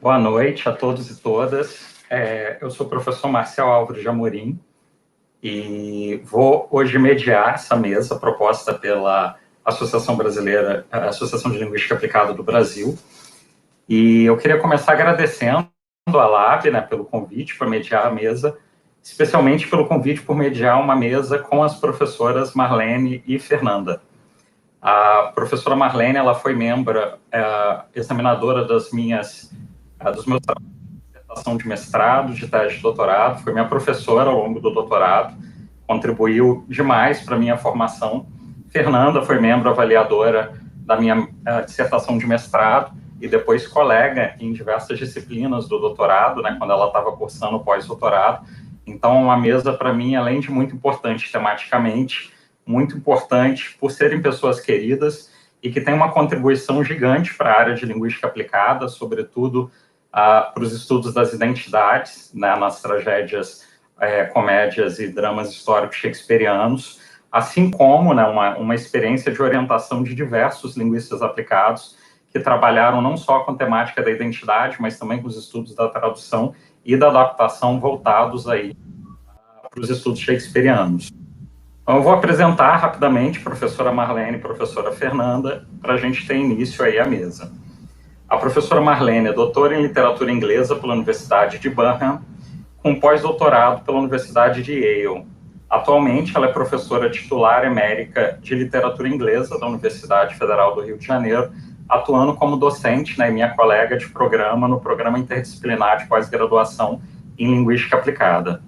Boa noite a todos e todas. Eu sou o professor Marcel Álvares de Amorim e vou hoje mediar essa mesa proposta pela Associação Brasileira, Associação de Linguística Aplicada do Brasil. E eu queria começar agradecendo a LAB, né, pelo convite para mediar a mesa, especialmente pelo convite por mediar uma mesa com as professoras Marlene e Fernanda. A professora Marlene, ela foi membro, examinadora dos meus trabalhos de dissertação de mestrado, de tese de doutorado, foi minha professora ao longo do doutorado, contribuiu demais para a minha formação. Fernanda foi membro avaliadora da minha dissertação de mestrado e depois colega em diversas disciplinas do doutorado, né, quando ela estava cursando o pós-doutorado. Então, uma mesa, para mim, além de muito importante tematicamente, muito importante por serem pessoas queridas e que têm uma contribuição gigante para a área de linguística aplicada, sobretudo para os estudos das identidades, né, nas tragédias, comédias e dramas históricos shakespearianos, assim como, né, uma experiência de orientação de diversos linguistas aplicados que trabalharam não só com temática da identidade, mas também com os estudos da tradução e da adaptação voltados aí para os estudos shakespearianos. Então, eu vou apresentar rapidamente a professora Marlene e a professora Fernanda para a gente ter início aí à mesa. A professora Marlene é doutora em literatura inglesa pela Universidade de Durham, com pós-doutorado pela Universidade de Yale. Atualmente, ela é professora titular emérita de literatura inglesa da Universidade Federal do Rio de Janeiro, atuando como docente, né, minha colega de programa no Programa Interdisciplinar de Pós-Graduação em Linguística Aplicada.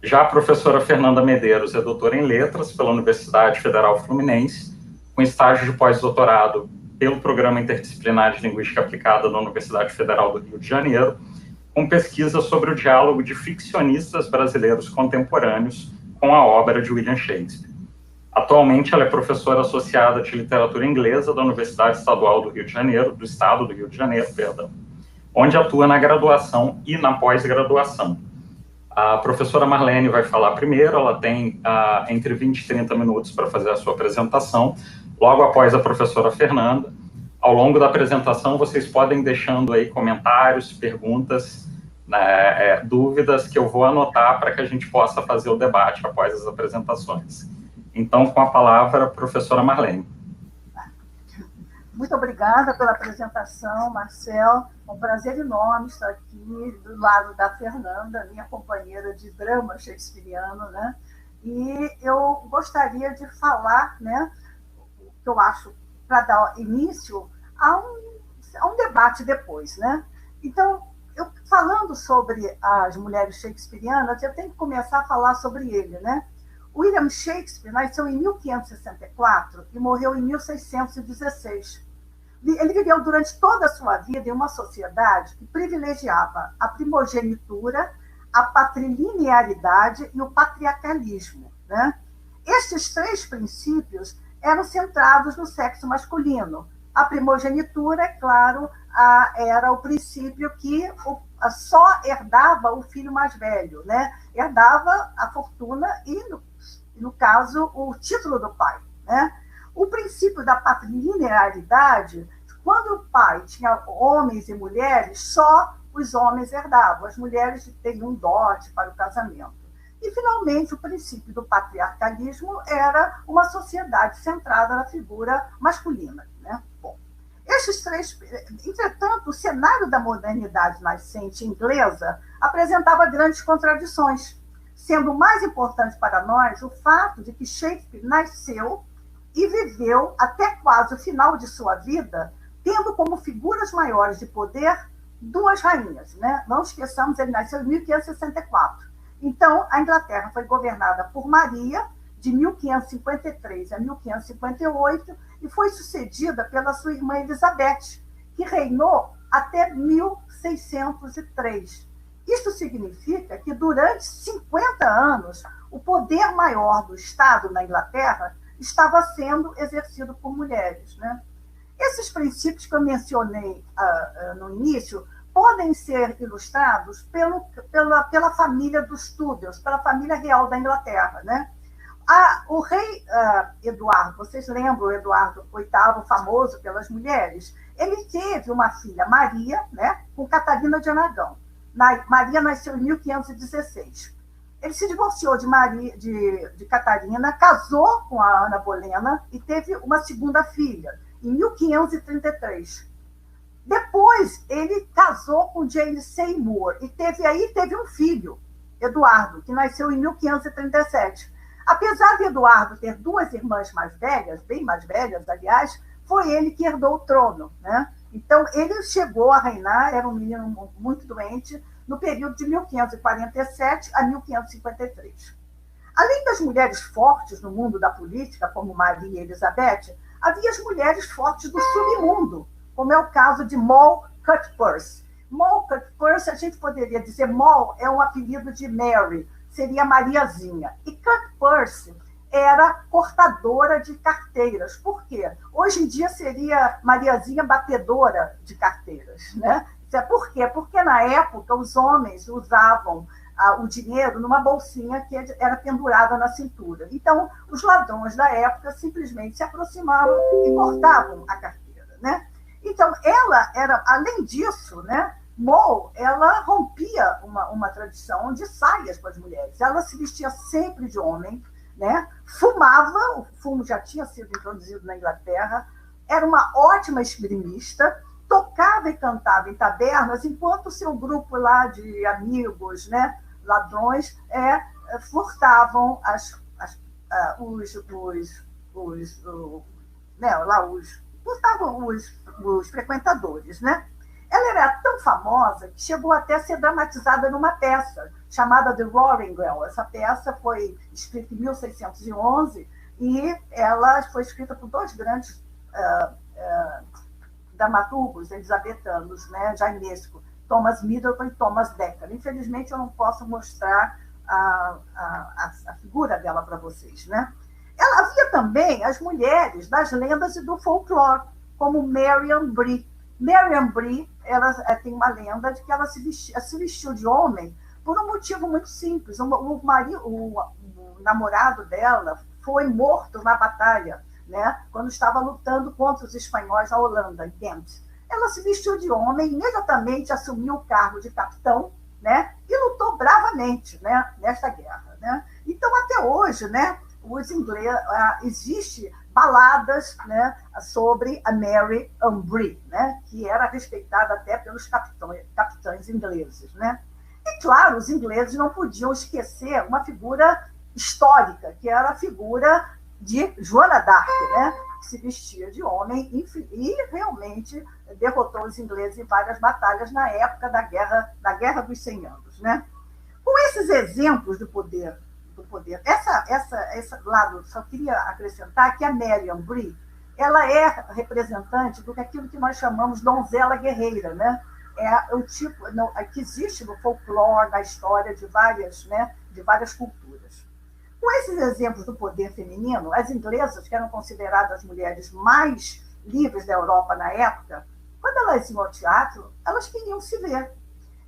Já a professora Fernanda Medeiros é doutora em Letras pela Universidade Federal Fluminense, com estágio de pós-doutorado pelo Programa Interdisciplinar de Linguística Aplicada da Universidade Federal do Rio de Janeiro, com pesquisa sobre o diálogo de ficcionistas brasileiros contemporâneos com a obra de William Shakespeare. Atualmente, ela é professora associada de literatura inglesa da Universidade Estadual do Rio de Janeiro, do Estado do Rio de Janeiro, onde atua na graduação e na pós-graduação. A professora Marlene vai falar primeiro, ela tem entre 20 e 30 minutos para fazer a sua apresentação, logo após a professora Fernanda. Ao longo da apresentação, vocês podem deixando aí comentários, perguntas, né, dúvidas que eu vou anotar para que a gente possa fazer o debate após as apresentações. Então, com a palavra, a professora Marlene. Muito obrigada pela apresentação, Marcel. É um prazer enorme estar aqui do lado da Fernanda, minha companheira de drama shakespeariano, né? E eu gostaria de falar, né, o que eu acho, para dar início a um debate depois, né? Então, falando sobre as mulheres shakespearianas, eu tenho que começar a falar sobre ele, né? William Shakespeare nasceu em 1564 e morreu em 1616. Ele viveu durante toda a sua vida em uma sociedade que privilegiava a primogenitura, a patrilinearidade e o patriarcalismo, né? Estes três princípios eram centrados no sexo masculino. A primogenitura, é claro, era o princípio que só herdava o filho mais velho, né? Herdava a fortuna e, no caso, o título do pai, né? O princípio da patrilinearidade, quando o pai tinha homens e mulheres, só os homens herdavam, as mulheres teriam dote para o casamento. E, finalmente, o princípio do patriarcalismo era uma sociedade centrada na figura masculina, né? Bom, estes três, entretanto, o cenário da modernidade nascente inglesa apresentava grandes contradições, sendo mais importante para nós o fato de que Shakespeare nasceu e viveu até quase o final de sua vida, tendo como figuras maiores de poder duas rainhas, né? Não esqueçamos, ele nasceu em 1564. Então, a Inglaterra foi governada por Maria, de 1553 a 1558, e foi sucedida pela sua irmã Elizabeth, que reinou até 1603. Isto significa que, durante 50 anos, o poder maior do Estado na Inglaterra estava sendo exercido por mulheres, né? Esses princípios que eu mencionei no início podem ser ilustrados pela família dos Tudors, pela família real da Inglaterra, né? O rei Eduardo, vocês lembram o Eduardo VIII, famoso pelas mulheres? Ele teve uma filha, Maria, né, com Catarina de Aragão. Maria nasceu em 1516. Ele se divorciou de Catarina, casou com a Ana Bolena e teve uma segunda filha, em 1533. Depois, ele casou com Jane Seymour e teve um filho, Eduardo, que nasceu em 1537. Apesar de Eduardo ter duas irmãs mais velhas, bem mais velhas, aliás, foi ele que herdou o trono, né? Então, ele chegou a reinar, era um menino muito doente, no período de 1547 a 1553. Além das mulheres fortes no mundo da política, como Maria e Elizabeth, havia as mulheres fortes do submundo, como é o caso de Moll Cuthbert. Moll Cuthbert, a gente poderia dizer, Moll é um apelido de Mary, seria Mariazinha. E Cuthbert era cortadora de carteiras. Por quê? Hoje em dia seria Mariazinha batedora de carteiras, né? Por quê? Porque na época os homens usavam o dinheiro numa bolsinha que era pendurada na cintura. Então, os ladrões da época simplesmente se aproximavam e cortavam a carteira, né? Então, ela era, além disso, né, Moll, ela rompia uma tradição de saias para as mulheres. Ela se vestia sempre de homem, né? Fumava, o fumo já tinha sido introduzido na Inglaterra, era uma ótima esgrimista, tocava e cantava em tabernas, enquanto o seu grupo lá de amigos, né, ladrões, furtavam os frequentadores, né? Ela era tão famosa que chegou até a ser dramatizada numa peça chamada The Roaring Girl. Essa peça foi escrita em 1611 e ela foi escrita por dois grandes dramaturgos elisabetanos, né, jainesco, Thomas Middleton e Thomas Dekker. Infelizmente, eu não posso mostrar a figura dela para vocês, né? Ela havia também as mulheres das lendas e do folclore, como Marion Brie. Marion Brie, ela tem uma lenda de que ela se vestiu de homem por um motivo muito simples. O namorado dela foi morto na batalha, né, quando estava lutando contra os espanhóis na Holanda, em Ghent. Ela se vestiu de homem, imediatamente assumiu o cargo de capitão, né, e lutou bravamente, né, nesta guerra, né? Então, até hoje, né, os ingleses, existe baladas, né, sobre a Mary Ambree, né, que era respeitada até pelos capitães ingleses, né? E, claro, os ingleses não podiam esquecer uma figura histórica, que era a figura de Joana d'Arc, né, que se vestia de homem e realmente derrotou os ingleses em várias batalhas na época da Guerra dos 100 Anos, né? Com esses exemplos do poder, esse lado, só queria acrescentar que a Mary Ambree, ela é representante daquilo que nós chamamos donzela guerreira, né? É o tipo que existe no folclore, na história de várias culturas. Com esses exemplos do poder feminino, as inglesas, que eram consideradas as mulheres mais livres da Europa na época, quando elas iam ao teatro, elas queriam se ver.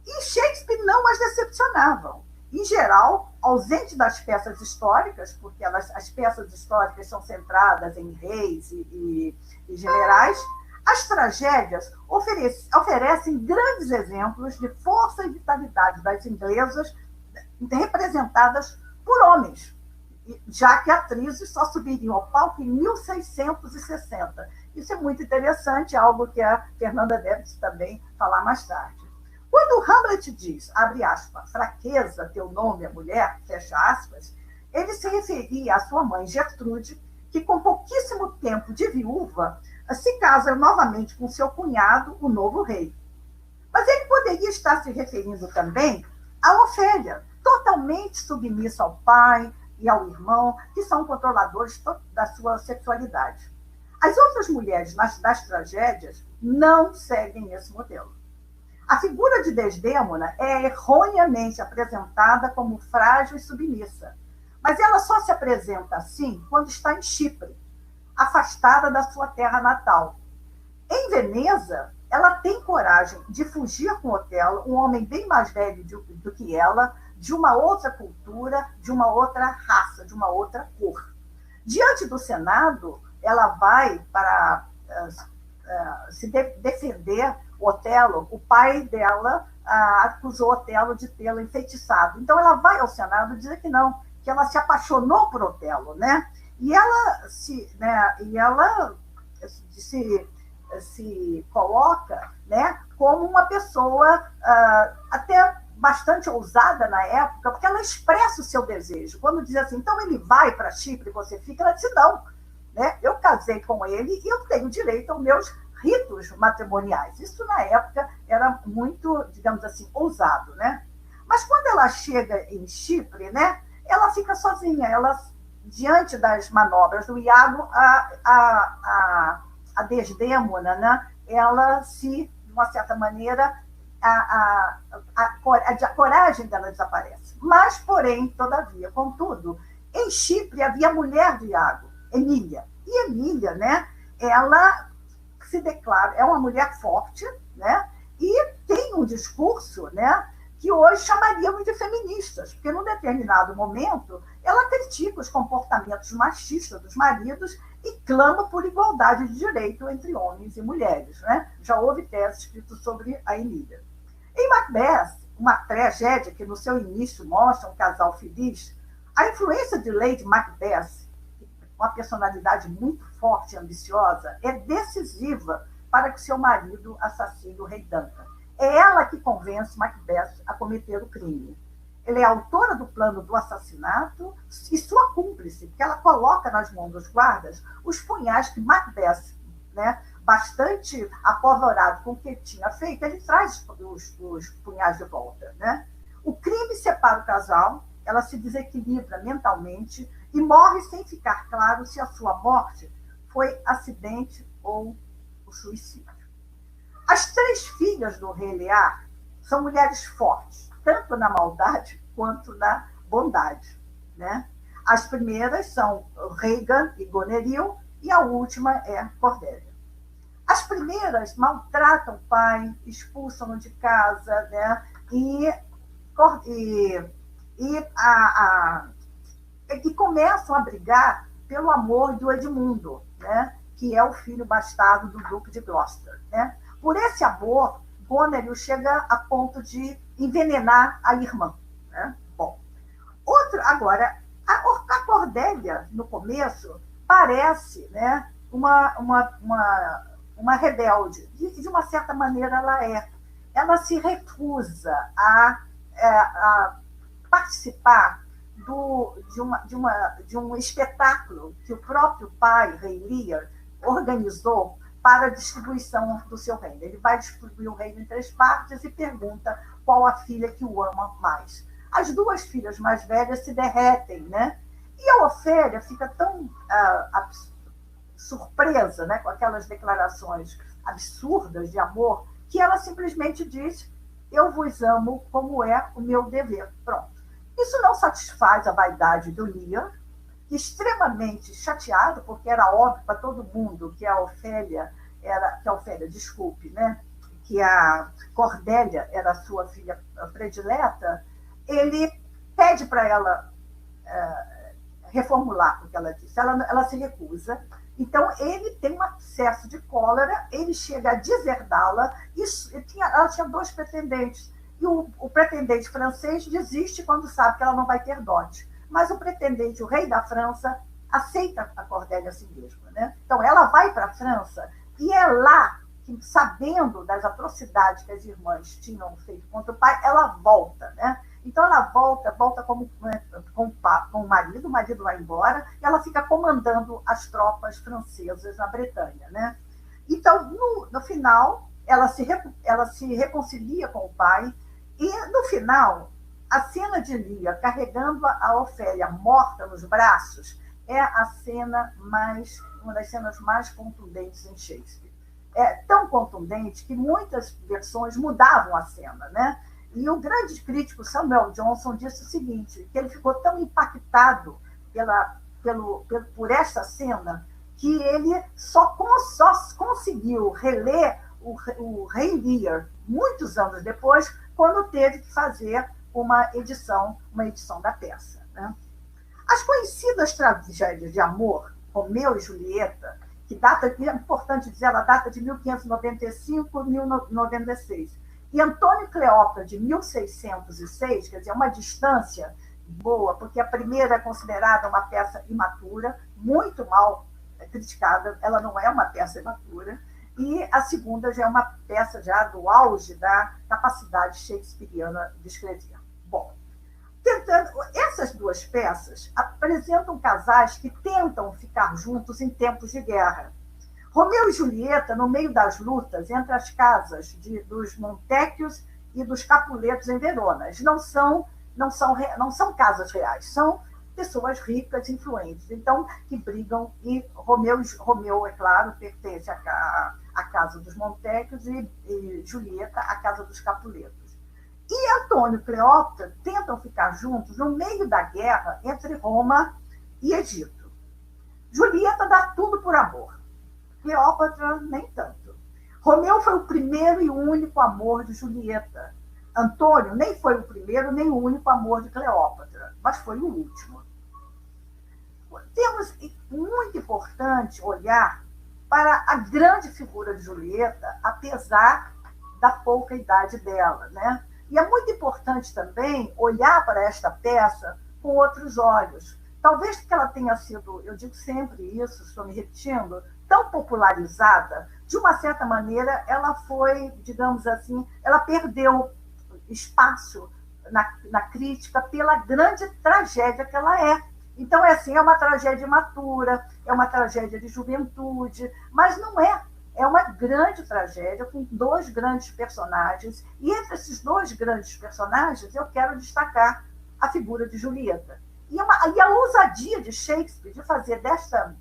E Shakespeare não as decepcionavam. Em geral, ausente das peças históricas, porque as peças históricas são centradas em reis e generais, as tragédias oferecem grandes exemplos de força e vitalidade das inglesas representadas por homens, já que atrizes só subiriam ao palco em 1660. Isso é muito interessante, algo que a Fernanda deve também falar mais tarde. Quando Hamlet diz, abre aspas, fraqueza, teu nome é mulher, fecha aspas, ele se referia à sua mãe Gertrude, que com pouquíssimo tempo de viúva, se casa novamente com seu cunhado, o novo rei. Mas ele poderia estar se referindo também a Ofélia, totalmente submissa ao pai e ao irmão, que são controladores da sua sexualidade. As outras mulheres das tragédias não seguem esse modelo. A figura de Desdémona é erroneamente apresentada como frágil e submissa, mas ela só se apresenta assim quando está em Chipre, afastada da sua terra natal. Em Veneza, ela tem coragem de fugir com Otelo, um homem bem mais velho do que ela, de uma outra cultura, de uma outra raça, de uma outra cor. Diante do Senado, ela vai para se defender Otelo. O pai dela acusou Otelo de tê-la enfeitiçado. Então, ela vai ao Senado dizer que não, que ela se apaixonou por Otelo, né? E ela se coloca, né, como uma pessoa até bastante ousada na época, porque ela expressa o seu desejo. Quando diz assim, então ele vai para Chipre e você fica, ela disse não. Né? Eu casei com ele e eu tenho direito aos meus ritos matrimoniais. Isso, na época, era muito, digamos assim, ousado. Né? Mas quando ela chega em Chipre, né, ela fica sozinha. Ela, diante das manobras do Iago, a Desdémona, né, ela se, de uma certa maneira, a coragem dela desaparece. Mas, porém, todavia, contudo, em Chipre havia a mulher de Iago, Emília. E Emília, né, ela se declara, é uma mulher forte, né, e tem um discurso, né, que hoje chamaríamos de feministas, porque num determinado momento ela critica os comportamentos machistas dos maridos e clama por igualdade de direito entre homens e mulheres. Né? Já houve teses escritas sobre a Emília. Em Macbeth, uma tragédia que no seu início mostra um casal feliz, a influência de Lady Macbeth, uma personalidade muito forte e ambiciosa, é decisiva para que seu marido assassine o rei Duncan. É ela que convence Macbeth a cometer o crime. Ela é autora do plano do assassinato e sua cúmplice, porque ela coloca nas mãos dos guardas os punhais que Macbeth, né, bastante apavorado com o que tinha feito, ele traz os punhais de volta. Né? O crime separa o casal, ela se desequilibra mentalmente e morre sem ficar claro se a sua morte foi acidente ou o suicídio. As 3 filhas do rei Lear são mulheres fortes, tanto na maldade quanto na bondade. Né? As primeiras são Regan e Goneril, e a última é Cordélia. As primeiras maltratam o pai, expulsam-no de casa, né? e começam a brigar pelo amor do Edmundo, né? Que é o filho bastardo do Duque de Gloucester. Né? Por esse amor, Goneril chega a ponto de envenenar a irmã. Né? Bom, agora, a Cordélia, no começo, parece, né, uma rebelde. De uma certa maneira, ela é. Ela se recusa a participar de um espetáculo que o próprio pai, rei Lear, organizou para a distribuição do seu reino. Ele vai distribuir o reino em 3 partes e pergunta qual a filha que o ama mais. As 2 filhas mais velhas se derretem, né? E a Ofélia fica tão surpresa, né, com aquelas declarações absurdas de amor, que ela simplesmente diz: eu vos amo como é o meu dever. Pronto. Isso não satisfaz a vaidade do Lear, extremamente chateado, porque era óbvio para todo mundo que a Ofélia desculpe, né? Que a Cordélia era a sua filha predileta. Ele pede para ela reformular o que ela disse. Ela se recusa. Então, ele tem um acesso de cólera, ele chega a deserdá-la. Ela tinha 2 pretendentes. E o pretendente francês desiste quando sabe que ela não vai ter dote. Mas o pretendente, o rei da França, aceita a Cordélia a si mesma. Né? Então, ela vai para a França e é lá que, sabendo das atrocidades que as irmãs tinham feito contra o pai, ela volta. Né? Então, ela volta com o marido vai embora, e ela fica comandando as tropas francesas na Bretanha. Né? Então, no final, ela se reconcilia com o pai, e, no final, a cena de Lear carregando a Ofélia morta nos braços é uma das cenas mais contundentes em Shakespeare. É tão contundente que muitas versões mudavam a cena, né? E o grande crítico Samuel Johnson disse o seguinte, que ele ficou tão impactado por essa cena que ele só conseguiu reler o Rei Lear muitos anos depois, quando teve que fazer uma edição da peça, né? As conhecidas tragédias de amor, Romeu e Julieta, que é importante dizer, ela data de 1595 e 1096, e Antônio e Cleópatra, de 1606, quer dizer, uma distância boa, porque a primeira é considerada uma peça imatura, muito mal criticada, ela não é uma peça imatura, e a segunda já é uma peça já do auge da capacidade shakespeariana de escrever. Bom, essas duas peças apresentam casais que tentam ficar juntos em tempos de guerra. Romeu e Julieta, no meio das lutas entre as casas dos Montecchios e dos Capuletos em Verona. Não são casas reais, são pessoas ricas, influentes, então, que brigam, e Romeu, é claro, pertence à casa dos Montecchios e Julieta à casa dos Capuletos. E Antônio e Cleópatra tentam ficar juntos no meio da guerra entre Roma e Egito. Julieta dá tudo por amor, Cleópatra nem tanto. Romeu foi o primeiro e único amor de Julieta. Antônio nem foi o primeiro nem o único amor de Cleópatra, mas foi o último. Temos muito importante olhar para a grande figura de Julieta, apesar da pouca idade dela, né? E é muito importante também olhar para esta peça com outros olhos. Talvez porque ela tenha sido, eu digo sempre isso, estou me repetindo, tão popularizada, de uma certa maneira, ela foi, digamos assim, ela perdeu espaço na crítica pela grande tragédia que ela é. Então, é uma tragédia imatura, é uma tragédia de juventude, mas não é. É uma grande tragédia com dois grandes personagens, e entre esses dois grandes personagens eu quero destacar a figura de Julieta. E a ousadia de Shakespeare de fazer desta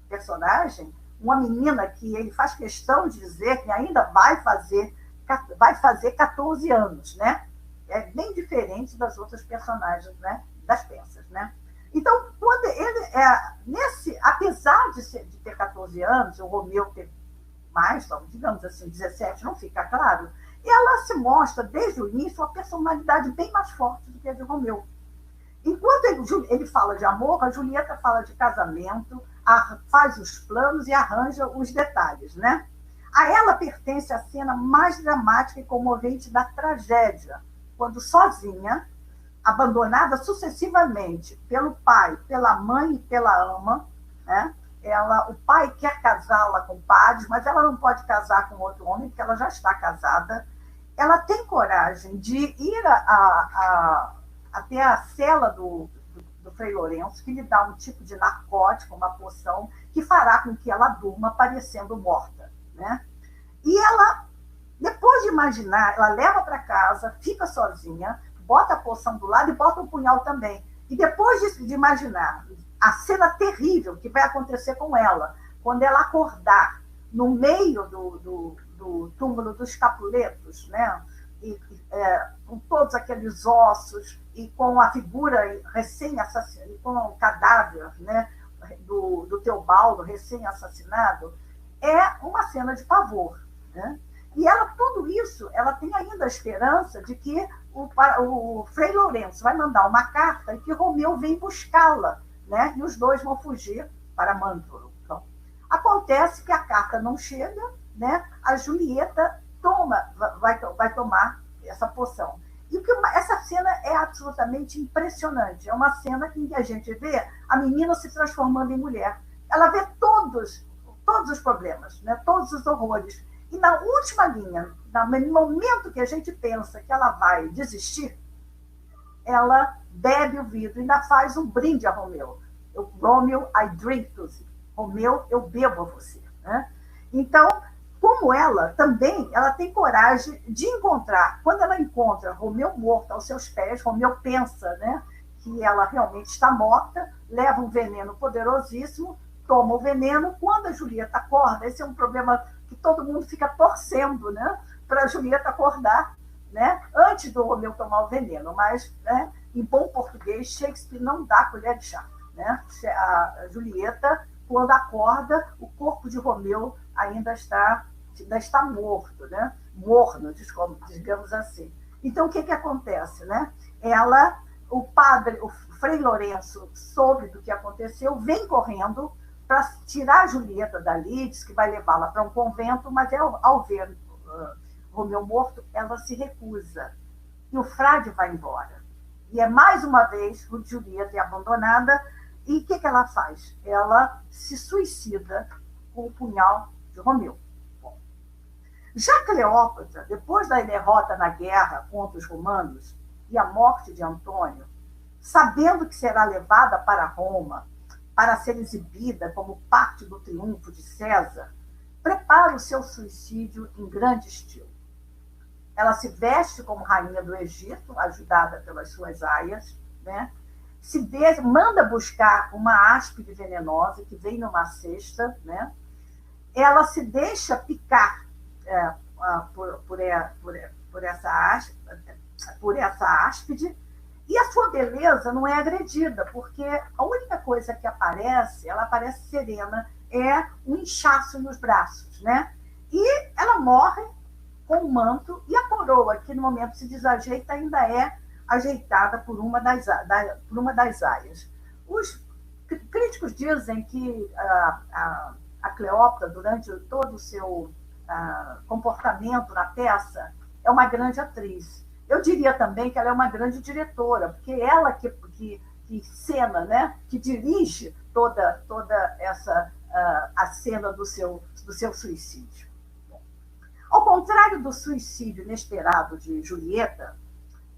personagem uma menina que ele faz questão de dizer que ainda vai fazer 14 anos, né? É bem diferente das outras personagens, né? Das peças, né? Então, quando ele apesar de ter 14 anos, o Romeu ter mais, digamos assim, 17, não fica claro, ela se mostra, desde o início, uma personalidade bem mais forte do que a de Romeu. Enquanto ele fala de amor, a Julieta fala de casamento, faz os planos e arranja os detalhes, né? A ela pertence a cena mais dramática e comovente da tragédia, quando sozinha, abandonada sucessivamente pelo pai, pela mãe e pela ama, né? O pai quer casá-la com padres, mas ela não pode casar com outro homem, porque ela já está casada. Ela tem coragem de ir até a cela do Frei Lourenço, que lhe dá um tipo de narcótico, uma poção, que fará com que ela durma parecendo morta, né? E ela, depois de imaginar, ela leva para casa, fica sozinha, bota a poção do lado e bota o punhal também. E depois de imaginar a cena terrível que vai acontecer com ela, quando ela acordar no meio do túmulo dos Capuletos, né? Com todos aqueles ossos e com a figura recém-assassinada, com o cadáver, né, do Teobaldo recém-assassinado, é uma cena de pavor, né? E tudo isso, ela tem ainda a esperança de que o Frei Lourenço vai mandar uma carta e que Romeu vem buscá-la, né? E os dois vão fugir para Mantoro. Então, acontece que a carta não chega, né? A Julieta vai tomar essa poção. E essa cena é absolutamente impressionante. É uma cena em que a gente vê a menina se transformando em mulher. Ela vê todos os problemas, né? Todos os horrores. E na última linha, no momento que a gente pensa que ela vai desistir, ela bebe o vidro e ainda faz um brinde a Romeu. Romeu, I drink to thee. Romeu, eu bebo a você, né? Então, como ela também, ela tem coragem de encontrar. Quando ela encontra Romeu morto aos seus pés, Romeu pensa, né, que ela realmente está morta, leva um veneno poderosíssimo, toma o veneno. Quando a Julieta acorda, esse é um problema que todo mundo fica torcendo, né, para a Julieta acordar, né, antes do Romeu tomar o veneno. Mas, né, em bom português, Shakespeare não dá colher de chá, né? A Julieta, quando acorda, o corpo de Romeu ainda está morto, né? Morno, digamos assim. Então, o que acontece, né? o padre, o Frei Lourenço, soube do que aconteceu, vem correndo para tirar a Julieta dali, diz que vai levá-la para um convento, mas ao ver Romeu morto, ela se recusa. E o frade vai embora. E mais uma vez, Julieta é abandonada. E o que ela faz? Ela se suicida com o punhal de Romeu. Bom, já Cleópatra, depois da derrota na guerra contra os romanos e a morte de Antônio, sabendo que será levada para Roma para ser exibida como parte do triunfo de César, prepara o seu suicídio em grande estilo. Ela se veste como rainha do Egito, ajudada pelas suas aias, né? Manda buscar uma áspide venenosa que vem numa cesta, né? Ela se deixa picar por essa áspide, e a sua beleza não é agredida, porque a única coisa que ela aparece serena, é um inchaço nos braços, né? E ela morre com o manto, e a coroa, que no momento se desajeita, ainda é ajeitada por uma das aias. Os críticos dizem que a Cleópatra, durante todo o seu comportamento na peça, é uma grande atriz. Eu diria também que ela é uma grande diretora, porque ela que cena, né, que dirige toda essa a cena do seu suicídio. Ao contrário do suicídio inesperado de Julieta,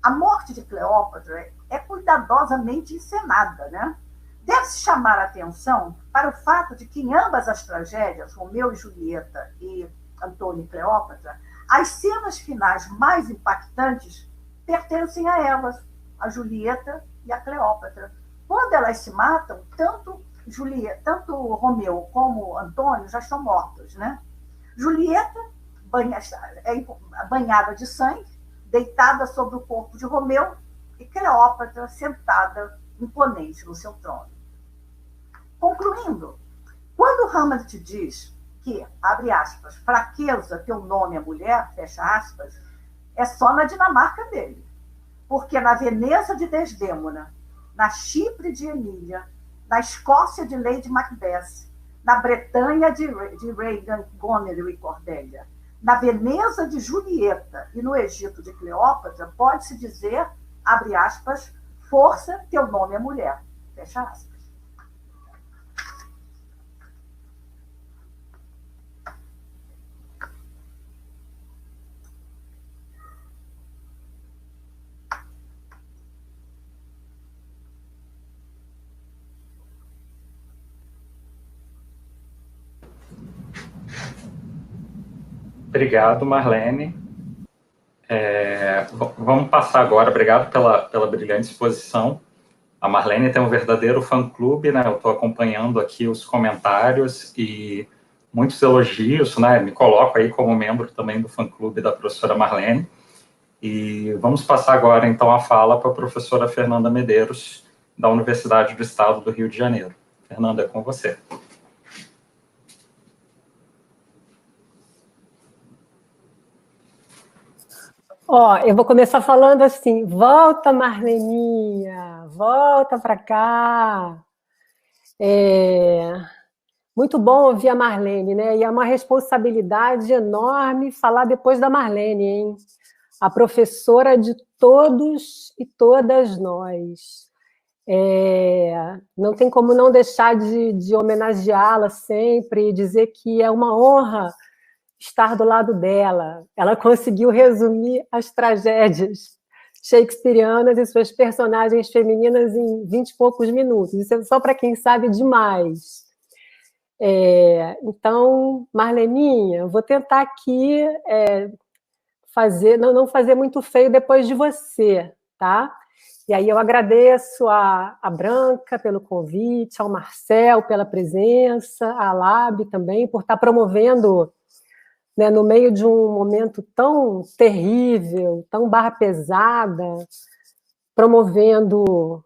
a morte de Cleópatra é cuidadosamente encenada, né? Deve-se chamar a atenção para o fato de que em ambas as tragédias, Romeu e Julieta e Antônio e Cleópatra, as cenas finais mais impactantes pertencem a elas, a Julieta e a Cleópatra. Quando elas se matam, tanto Romeu como Antônio já estão mortos, né? Julieta banhada de sangue, deitada sobre o corpo de Romeu, e Cleópatra sentada imponente no seu trono. Concluindo, quando Hamlet diz que, abre aspas, fraqueza teu nome é mulher, fecha aspas, é só na Dinamarca dele. Porque na Veneza de Desdémona, na Chipre de Emília, na Escócia de Lady Macbeth, na Bretanha de Regan, Goneril e Cordélia, na Veneza de Julieta e no Egito de Cleópatra, pode-se dizer, abre aspas, força, teu nome é mulher, fecha aspas. Obrigado, Marlene. Vamos passar agora, obrigado pela brilhante exposição. A Marlene tem um verdadeiro fã-clube, né? Eu estou acompanhando aqui os comentários e muitos elogios, né? Me coloco aí como membro também do fã-clube da professora Marlene. E vamos passar agora, então, a fala para a professora Fernanda Medeiros, da Universidade do Estado do Rio de Janeiro. Fernanda, é com você. Eu vou começar falando assim, volta, Marleninha, volta para cá. Muito bom ouvir a Marlene, né? E é uma responsabilidade enorme falar depois da Marlene, hein? A professora de todos e todas nós. Não tem como não deixar de homenageá-la sempre e dizer que é uma honra estar do lado dela. Ela conseguiu resumir as tragédias shakespearianas e suas personagens femininas em 20 e poucos minutos. Isso é só para quem sabe demais. Então, Marleninha, eu vou tentar aqui não fazer muito feio depois de você, tá? E aí eu agradeço a Branca pelo convite, ao Marcel pela presença, a Lab também por estar promovendo, né, no meio de um momento tão terrível, tão barra pesada, promovendo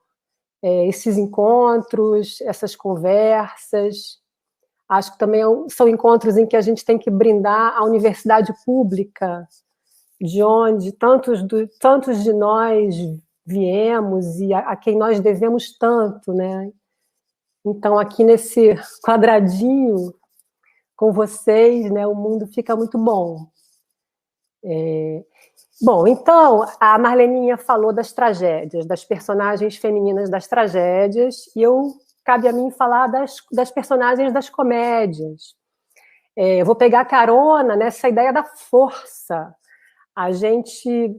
esses encontros, essas conversas. Acho que também são encontros em que a gente tem que brindar a universidade pública, de onde tantos de nós viemos e a quem nós devemos tanto, né? Então, aqui nesse quadradinho com vocês, né, o mundo fica muito bom. Bom, então, a Marleninha falou das tragédias, das personagens femininas das tragédias, e cabe a mim falar das personagens das comédias. Eu vou pegar carona nessa ideia da força. A gente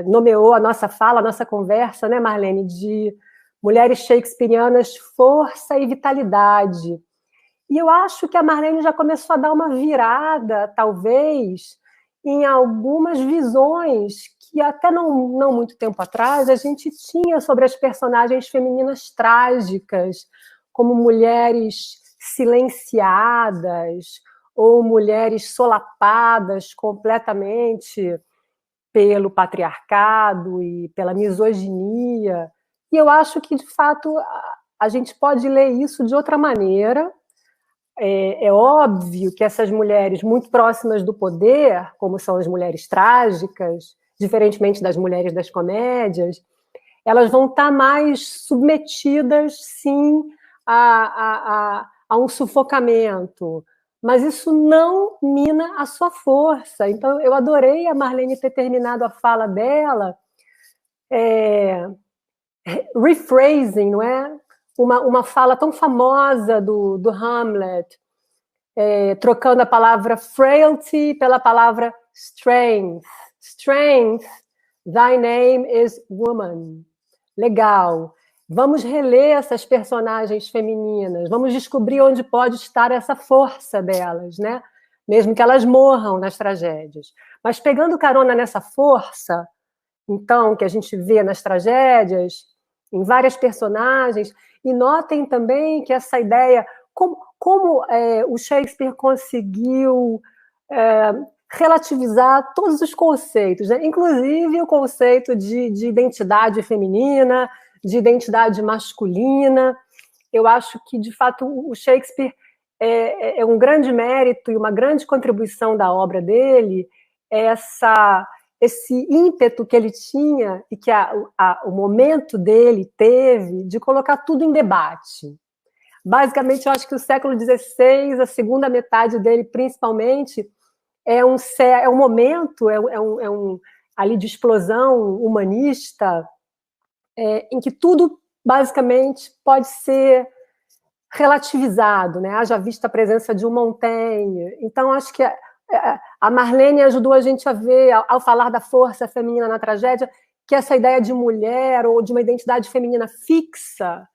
nomeou a nossa fala, a nossa conversa, né, Marlene, de mulheres shakespearianas, força e vitalidade. E eu acho que a Marlene já começou a dar uma virada, talvez, em algumas visões que até não muito tempo atrás a gente tinha sobre as personagens femininas trágicas, como mulheres silenciadas ou mulheres solapadas completamente pelo patriarcado e pela misoginia. E eu acho que, de fato, a gente pode ler isso de outra maneira. É óbvio que essas mulheres muito próximas do poder, como são as mulheres trágicas, diferentemente das mulheres das comédias, elas vão estar mais submetidas, sim, a um sufocamento. Mas isso não mina a sua força. Então, eu adorei a Marlene ter terminado a fala dela rephrasing, não é? Uma fala tão famosa do Hamlet, trocando a palavra frailty pela palavra strength. Strength, thy name is woman. Legal. Vamos reler essas personagens femininas, vamos descobrir onde pode estar essa força delas, né? Mesmo que elas morram nas tragédias. Mas pegando carona nessa força, então, que a gente vê nas tragédias, em várias personagens, e notem também que essa ideia, como o Shakespeare conseguiu relativizar todos os conceitos, né? Inclusive o conceito de identidade feminina, de identidade masculina. Eu acho que, de fato, o Shakespeare é um grande mérito e uma grande contribuição da obra dele, esse ímpeto que ele tinha e que o momento dele teve de colocar tudo em debate. Basicamente, eu acho que o século XVI, a segunda metade dele, principalmente, é um momento, ali de explosão humanista, em que tudo, basicamente, pode ser relativizado, né? Haja vista a presença de um Montaigne. Então, acho que a Marlene ajudou a gente a ver, ao falar da força feminina na tragédia, que essa ideia de mulher ou de uma identidade feminina fixa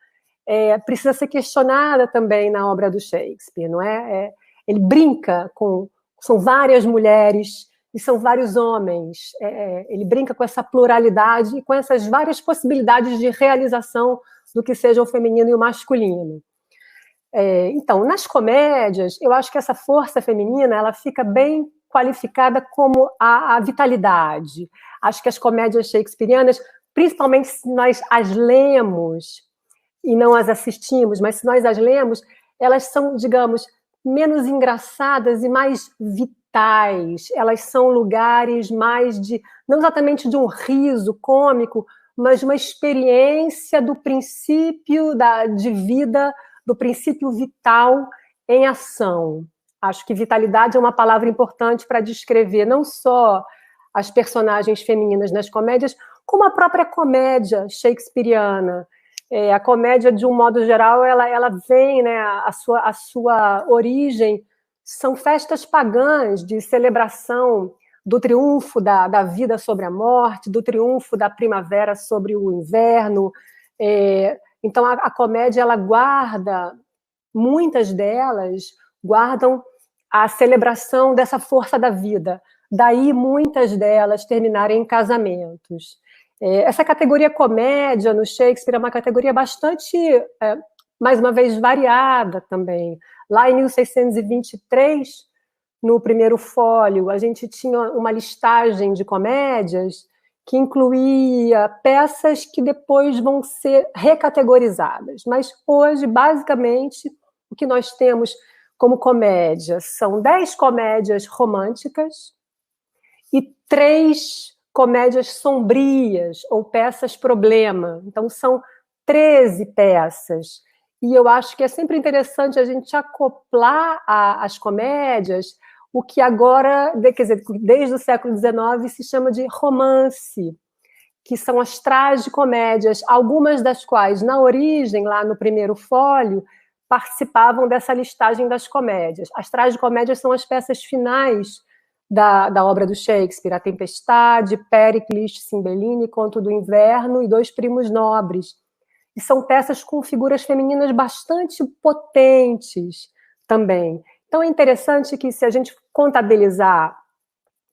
precisa ser questionada também na obra do Shakespeare, não é? Ele brinca são várias mulheres e são vários homens. Ele brinca com essa pluralidade e com essas várias possibilidades de realização do que seja o feminino e o masculino. Então, nas comédias, eu acho que essa força feminina ela fica bem qualificada como a vitalidade. Acho que as comédias shakespearianas, principalmente se nós as lemos e não as assistimos, mas se nós as lemos, elas são, digamos, menos engraçadas e mais vitais. Elas são lugares mais não exatamente de um riso cômico, mas de uma experiência do princípio de vida, do princípio vital em ação. Acho que vitalidade é uma palavra importante para descrever não só as personagens femininas nas comédias, como a própria comédia shakespeariana. A comédia, de um modo geral, ela vem, né, a sua origem são festas pagãs de celebração do triunfo da vida sobre a morte, do triunfo da primavera sobre o inverno. Então, a comédia, ela guarda, muitas delas guardam a celebração dessa força da vida. Daí, muitas delas terminarem em casamentos. Essa categoria comédia no Shakespeare é uma categoria bastante, mais uma vez, variada também. Lá em 1623, no primeiro fólio, a gente tinha uma listagem de comédias que incluía peças que depois vão ser recategorizadas. Mas hoje, basicamente, o que nós temos como comédia são 10 comédias românticas e 3 comédias sombrias ou peças problema. Então, são 13 peças. E eu acho que é sempre interessante a gente acoplar às comédias o que agora, quer dizer, desde o século XIX, se chama de romance, que são as tragicomédias, algumas das quais, na origem, lá no primeiro fólio, participavam dessa listagem das comédias. As tragicomédias são as peças finais da obra do Shakespeare, A Tempestade, Péricles, Cymbeline, Conto do Inverno e Dois Primos Nobres. E são peças com figuras femininas bastante potentes também. Então é interessante que, se a gente contabilizar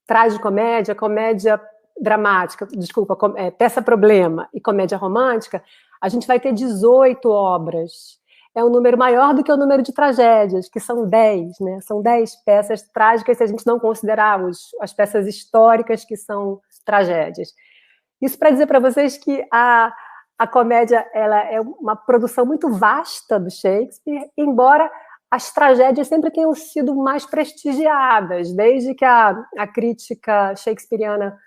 tragicomédia, comédia dramática, desculpa, peça problema e comédia romântica, a gente vai ter 18 obras. É um número maior do que o número de tragédias, que são 10, né? São 10 peças trágicas, se a gente não considerar as peças históricas, que são tragédias. Isso para dizer para vocês que a comédia ela é uma produção muito vasta do Shakespeare, embora as tragédias sempre tenham sido mais prestigiadas, desde que a crítica shakespeariana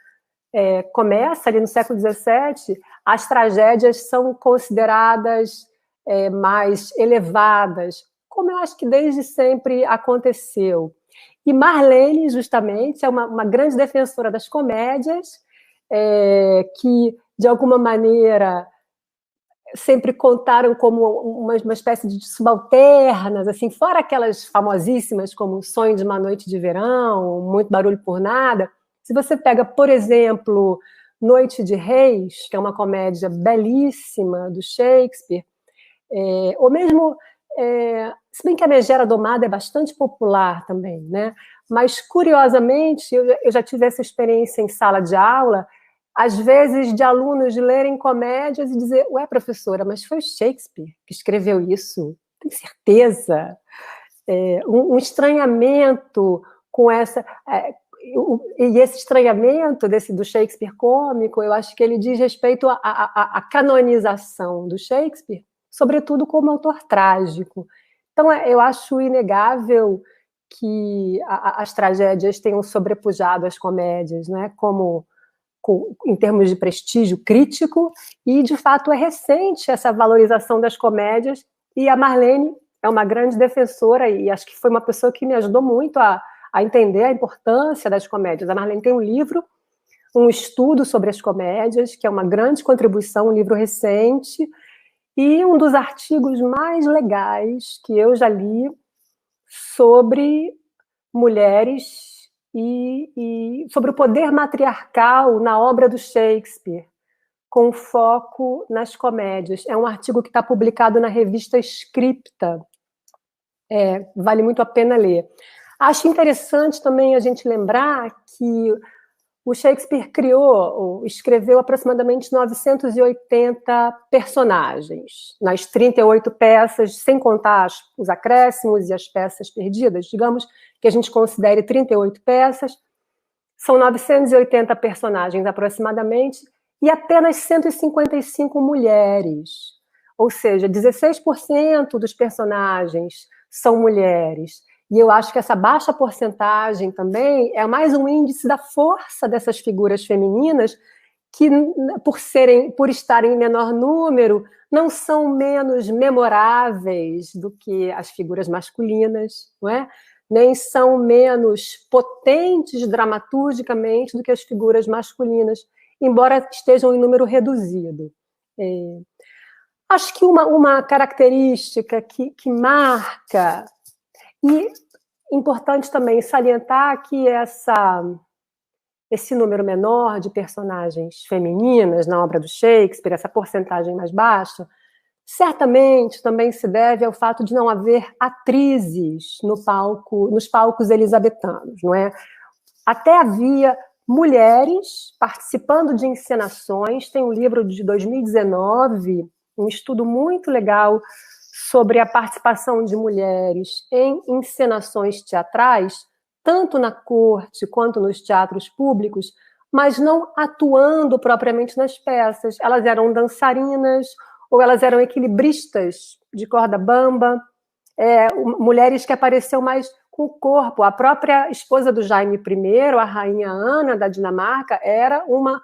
começa ali no século XVII, as tragédias são consideradas mais elevadas, como eu acho que desde sempre aconteceu. E Marlene, justamente, é uma grande defensora das comédias, que, de alguma maneira, sempre contaram como uma espécie de subalternas, assim, fora aquelas famosíssimas como Sonho de uma Noite de Verão, Muito Barulho por Nada. Se você pega, por exemplo, Noite de Reis, que é uma comédia belíssima do Shakespeare, ou mesmo, se bem que a Megera Domada é bastante popular também, né? Mas, curiosamente, eu já tive essa experiência em sala de aula, às vezes de alunos lerem comédias e dizer: ué, professora, mas foi Shakespeare que escreveu isso? Tem certeza? Um estranhamento com essa... E esse estranhamento do Shakespeare cômico, eu acho que ele diz respeito à canonização do Shakespeare, sobretudo como autor trágico. Então, eu acho inegável que as tragédias tenham sobrepujado as comédias, né? Em termos de prestígio crítico, e, de fato, é recente essa valorização das comédias, e a Marlene é uma grande defensora, e acho que foi uma pessoa que me ajudou muito a entender a importância das comédias. A Marlene tem um livro, um estudo sobre as comédias, que é uma grande contribuição, um livro recente, e um dos artigos mais legais que eu já li sobre mulheres e sobre o poder matriarcal na obra do Shakespeare, com foco nas comédias. É um artigo que está publicado na revista Scripta. Vale muito a pena ler. Acho interessante também a gente lembrar que o Shakespeare escreveu aproximadamente 980 personagens, nas 38 peças, sem contar os acréscimos e as peças perdidas. Digamos que a gente considere 38 peças, são 980 personagens aproximadamente, e apenas 155 mulheres. Ou seja, 16% dos personagens são mulheres. E eu acho que essa baixa porcentagem também é mais um índice da força dessas figuras femininas que, por estarem em menor número, não são menos memoráveis do que as figuras masculinas, não é? Nem são menos potentes dramaturgicamente do que as figuras masculinas, embora estejam em número reduzido. Acho que uma característica que marca... E importante também salientar que esse número menor de personagens femininas na obra do Shakespeare, essa porcentagem mais baixa, certamente também se deve ao fato de não haver atrizes nos palcos elisabetanos, não é? Até havia mulheres participando de encenações. Tem um livro de 2019, um estudo muito legal sobre a participação de mulheres em encenações teatrais, tanto na corte quanto nos teatros públicos, mas não atuando propriamente nas peças. Elas eram dançarinas ou elas eram equilibristas de corda bamba, mulheres que apareciam mais com o corpo. A própria esposa do Jaime I, a rainha Ana da Dinamarca, era uma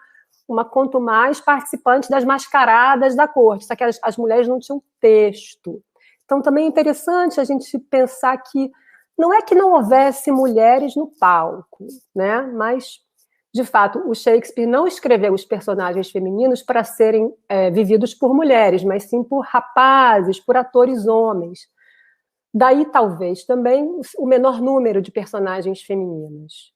quanto mais participante das mascaradas da corte, só que as mulheres não tinham texto. Então, também é interessante a gente pensar que não é que não houvesse mulheres no palco, né? Mas, de fato, o Shakespeare não escreveu os personagens femininos para serem vividos por mulheres, mas sim por rapazes, por atores homens. Daí, talvez, também o menor número de personagens femininas.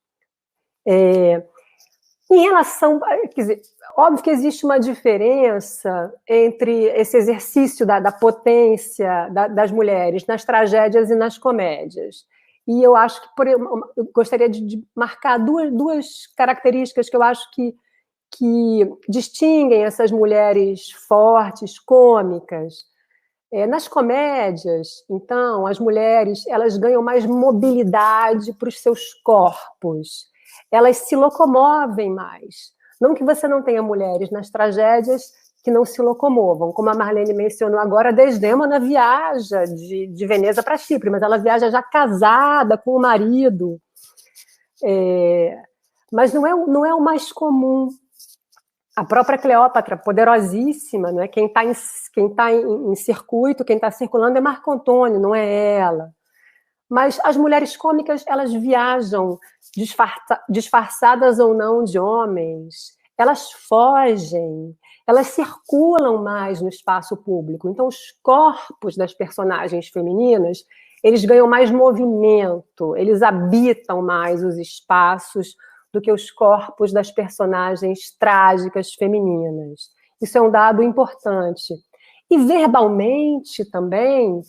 Em relação, quer dizer, óbvio que existe uma diferença entre esse exercício da potência das mulheres nas tragédias e nas comédias. E eu acho que eu gostaria de marcar duas características que eu acho que distinguem essas mulheres fortes, cômicas. Nas comédias, então, as mulheres elas ganham mais mobilidade para os seus corpos. Elas se locomovem mais. Não que você não tenha mulheres nas tragédias que não se locomovam. Como a Marlene mencionou agora, a Desdémona viaja de Veneza para Chipre, mas ela viaja já casada com o marido. Mas não é o mais comum. A própria Cleópatra, poderosíssima, né? Quem está em circuito, quem está circulando é Marco Antônio, não é ela. Mas as mulheres cômicas, elas viajam disfarçadas ou não de homens, elas fogem, elas circulam mais no espaço público. Então, os corpos das personagens femininas, eles ganham mais movimento, eles habitam mais os espaços do que os corpos das personagens trágicas femininas. Isso é um dado importante. E verbalmente também,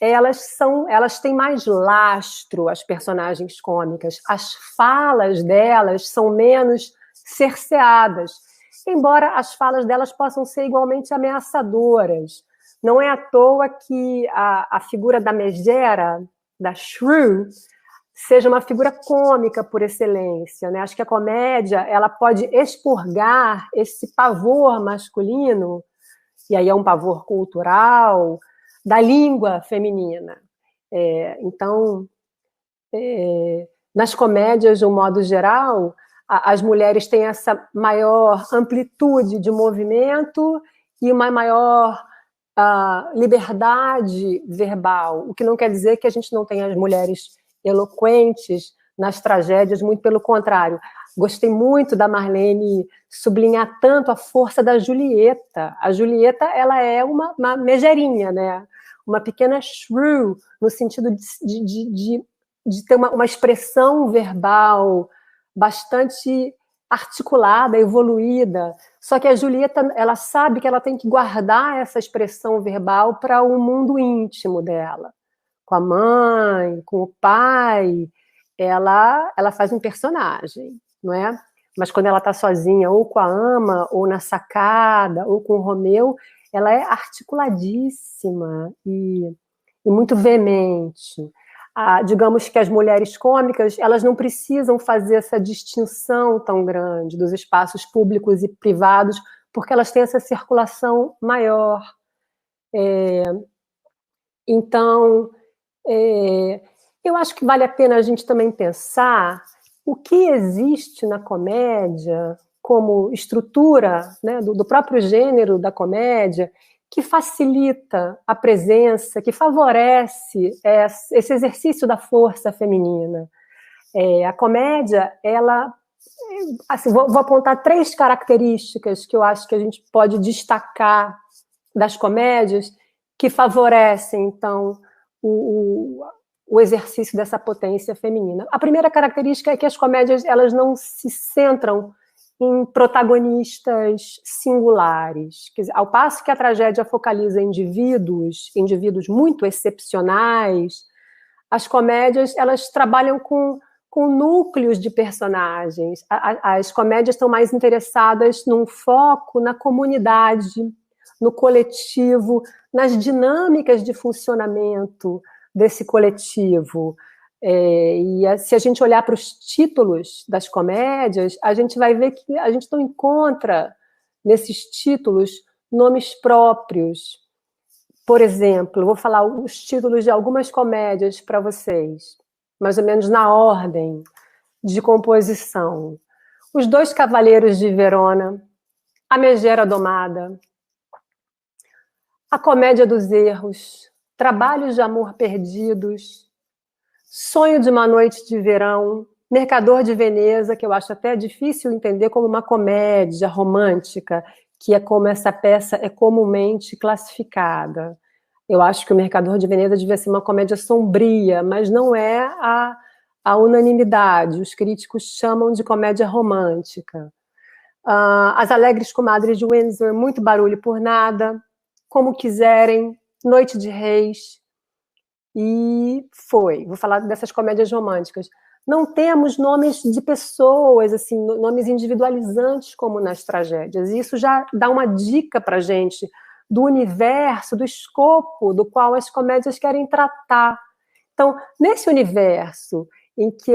elas têm mais lastro, as personagens cômicas. As falas delas são menos cerceadas, embora as falas delas possam ser igualmente ameaçadoras. Não é à toa que a figura da megera, da shrew, seja uma figura cômica por excelência, né? Acho que a comédia ela pode expurgar esse pavor masculino, e aí é um pavor cultural, da língua feminina. Então, nas comédias, de um modo geral, as mulheres têm essa maior amplitude de movimento e uma maior liberdade verbal, o que não quer dizer que a gente não tenha as mulheres eloquentes nas tragédias, muito pelo contrário. Gostei muito da Marlene sublinhar tanto a força da Julieta. A Julieta, ela é uma megerinha, né? Uma pequena shrew, no sentido de ter uma expressão verbal bastante articulada, evoluída. Só que a Julieta, ela sabe que ela tem que guardar essa expressão verbal para o mundo íntimo dela. Com a mãe, com o pai, ela faz um personagem, não é? Mas quando ela está sozinha, ou com a ama, ou na sacada, ou com o Romeu, ela é articuladíssima e muito veemente. Digamos que as mulheres cômicas, elas não precisam fazer essa distinção tão grande dos espaços públicos e privados, porque elas têm essa circulação maior. Então, eu acho que vale a pena a gente também pensar o que existe na comédia como estrutura, né, do próprio gênero da comédia, que facilita a presença, que favorece esse exercício da força feminina. A comédia, ela... Assim, vou apontar 3 características que eu acho que a gente pode destacar das comédias que favorecem, então, o exercício dessa potência feminina. A primeira característica é que as comédias elas não se centram em protagonistas singulares. Quer dizer, ao passo que a tragédia focaliza indivíduos muito excepcionais, as comédias elas trabalham com núcleos de personagens. As comédias estão mais interessadas num foco na comunidade, no coletivo, nas dinâmicas de funcionamento desse coletivo. E se a gente olhar para os títulos das comédias, a gente vai ver que a gente não encontra nesses títulos nomes próprios. Por exemplo, vou falar os títulos de algumas comédias para vocês. mais ou menos na ordem de composição. Os Dois Cavaleiros de Verona, A Megera Domada, A Comédia dos Erros, Trabalhos de Amor Perdidos, Sonho de uma Noite de Verão, Mercador de Veneza, que eu acho até difícil entender como uma comédia romântica, que é como essa peça é comumente classificada. Eu acho que o Mercador de Veneza devia ser uma comédia sombria, mas não é a unanimidade. Os críticos chamam de comédia romântica. As Alegres Comadres de Windsor, Muito Barulho por Nada, Como Quiserem, Noite de Reis. E vou falar dessas comédias românticas. Não temos nomes de pessoas, assim, nomes individualizantes como nas tragédias. E isso já dá uma dica para a gente do universo, do escopo do qual as comédias querem tratar. Então, nesse universo em que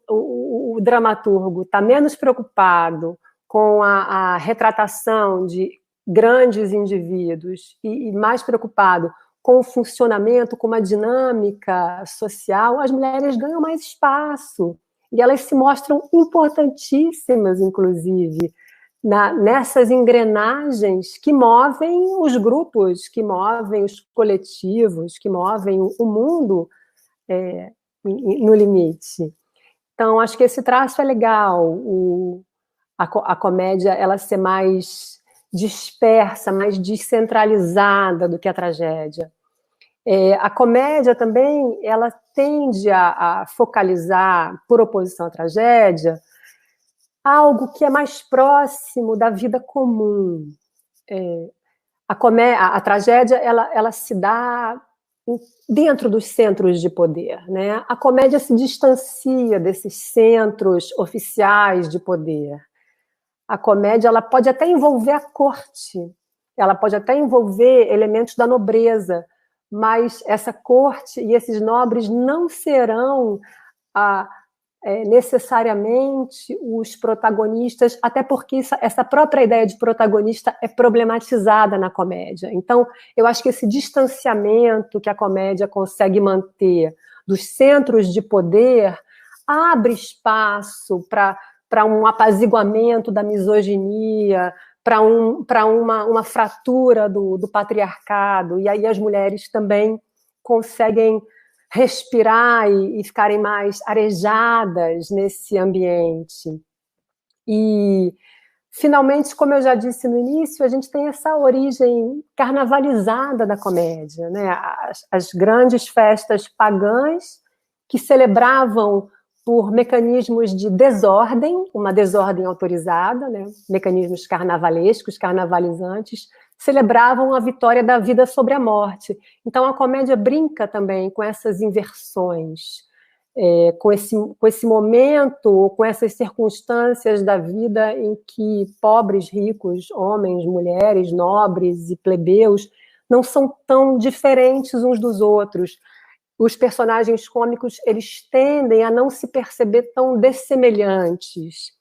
o dramaturgo está menos preocupado com a retratação de grandes indivíduos e mais preocupado com o funcionamento, com uma dinâmica social, as mulheres ganham mais espaço e elas se mostram importantíssimas, inclusive, nessas engrenagens que movem os grupos, que movem os coletivos, que movem o mundo no limite. Então, acho que esse traço é legal, a comédia ela ser mais dispersa, mais descentralizada do que a tragédia. A comédia também ela tende a focalizar, por oposição à tragédia, algo que é mais próximo da vida comum. A tragédia ela se dá dentro dos centros de poder, né? A comédia se distancia desses centros oficiais de poder. A comédia ela pode até envolver a corte, ela pode até envolver elementos da nobreza, mas essa corte e esses nobres não serão necessariamente os protagonistas, até porque essa própria ideia de protagonista é problematizada na comédia. Então, eu acho que esse distanciamento que a comédia consegue manter dos centros de poder abre espaço para um apaziguamento da misoginia, para uma fratura do patriarcado, e aí as mulheres também conseguem respirar e ficarem mais arejadas nesse ambiente. E, finalmente, como eu já disse no início, a gente tem essa origem carnavalizada da comédia, né? As grandes festas pagãs que celebravam por mecanismos de desordem, uma desordem autorizada, né? Mecanismos carnavalescos, carnavalizantes, celebravam a vitória da vida sobre a morte. Então, a comédia brinca também com essas inversões, com esse momento, com essas circunstâncias da vida em que pobres, ricos, homens, mulheres, nobres e plebeus não são tão diferentes uns dos outros. Os personagens cômicos, eles tendem a não se perceber tão dessemelhantes.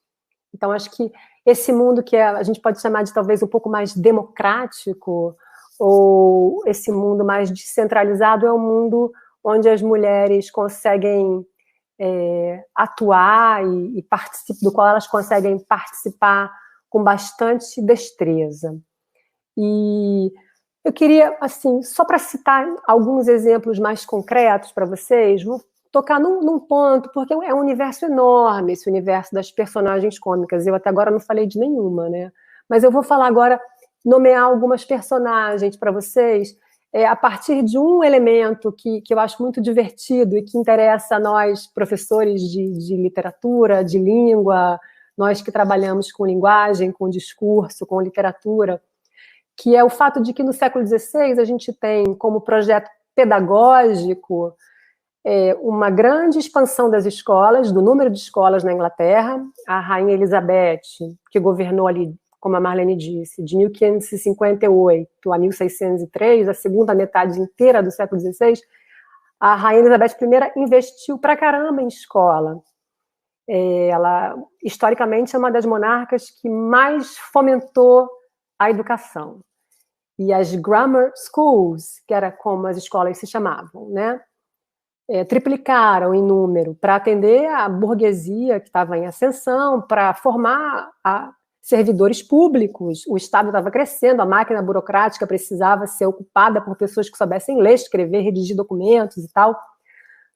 Então, acho que esse mundo que a gente pode chamar de talvez um pouco mais democrático, ou esse mundo mais descentralizado, é um mundo onde as mulheres conseguem atuar e do qual elas conseguem participar com bastante destreza. E eu queria, assim, só para citar alguns exemplos mais concretos para vocês, vou tocar num ponto, porque é um universo enorme, esse universo das personagens cômicas. Eu até agora não falei de nenhuma, né? Mas eu vou falar agora, nomear algumas personagens para vocês, a partir de um elemento que eu acho muito divertido e que interessa a nós, professores de literatura, de língua, nós que trabalhamos com linguagem, com discurso, com literatura, que é o fato de que no século XVI a gente tem como projeto pedagógico uma grande expansão das escolas, do número de escolas na Inglaterra. A Rainha Elizabeth, que governou ali, como a Marlene disse, de 1558 a 1603, a segunda metade inteira do século XVI, a Rainha Elizabeth I investiu pra caramba em escola. Ela, historicamente, é uma das monarcas que mais fomentou a educação. E as grammar schools, que era como as escolas se chamavam, né? triplicaram em número para atender a burguesia que estava em ascensão, para formar servidores públicos. O Estado estava crescendo, a máquina burocrática precisava ser ocupada por pessoas que soubessem ler, escrever, redigir documentos e tal.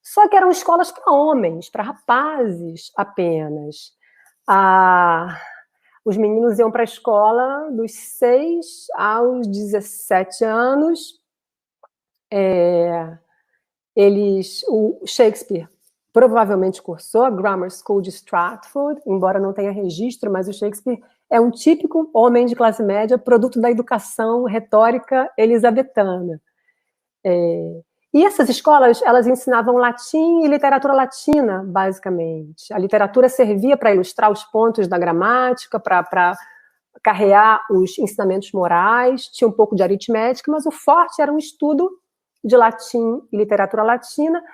Só que eram escolas para homens, para rapazes apenas. Os meninos iam para a escola dos 6 aos 17 anos. O Shakespeare provavelmente cursou a Grammar School de Stratford, embora não tenha registro, mas o Shakespeare é um típico homem de classe média, produto da educação retórica elisabetana. E essas escolas, elas ensinavam latim e literatura latina, basicamente. A literatura servia para ilustrar os pontos da gramática, para carrear os ensinamentos morais, tinha um pouco de aritmética, mas o forte era um estudo de latim e literatura latina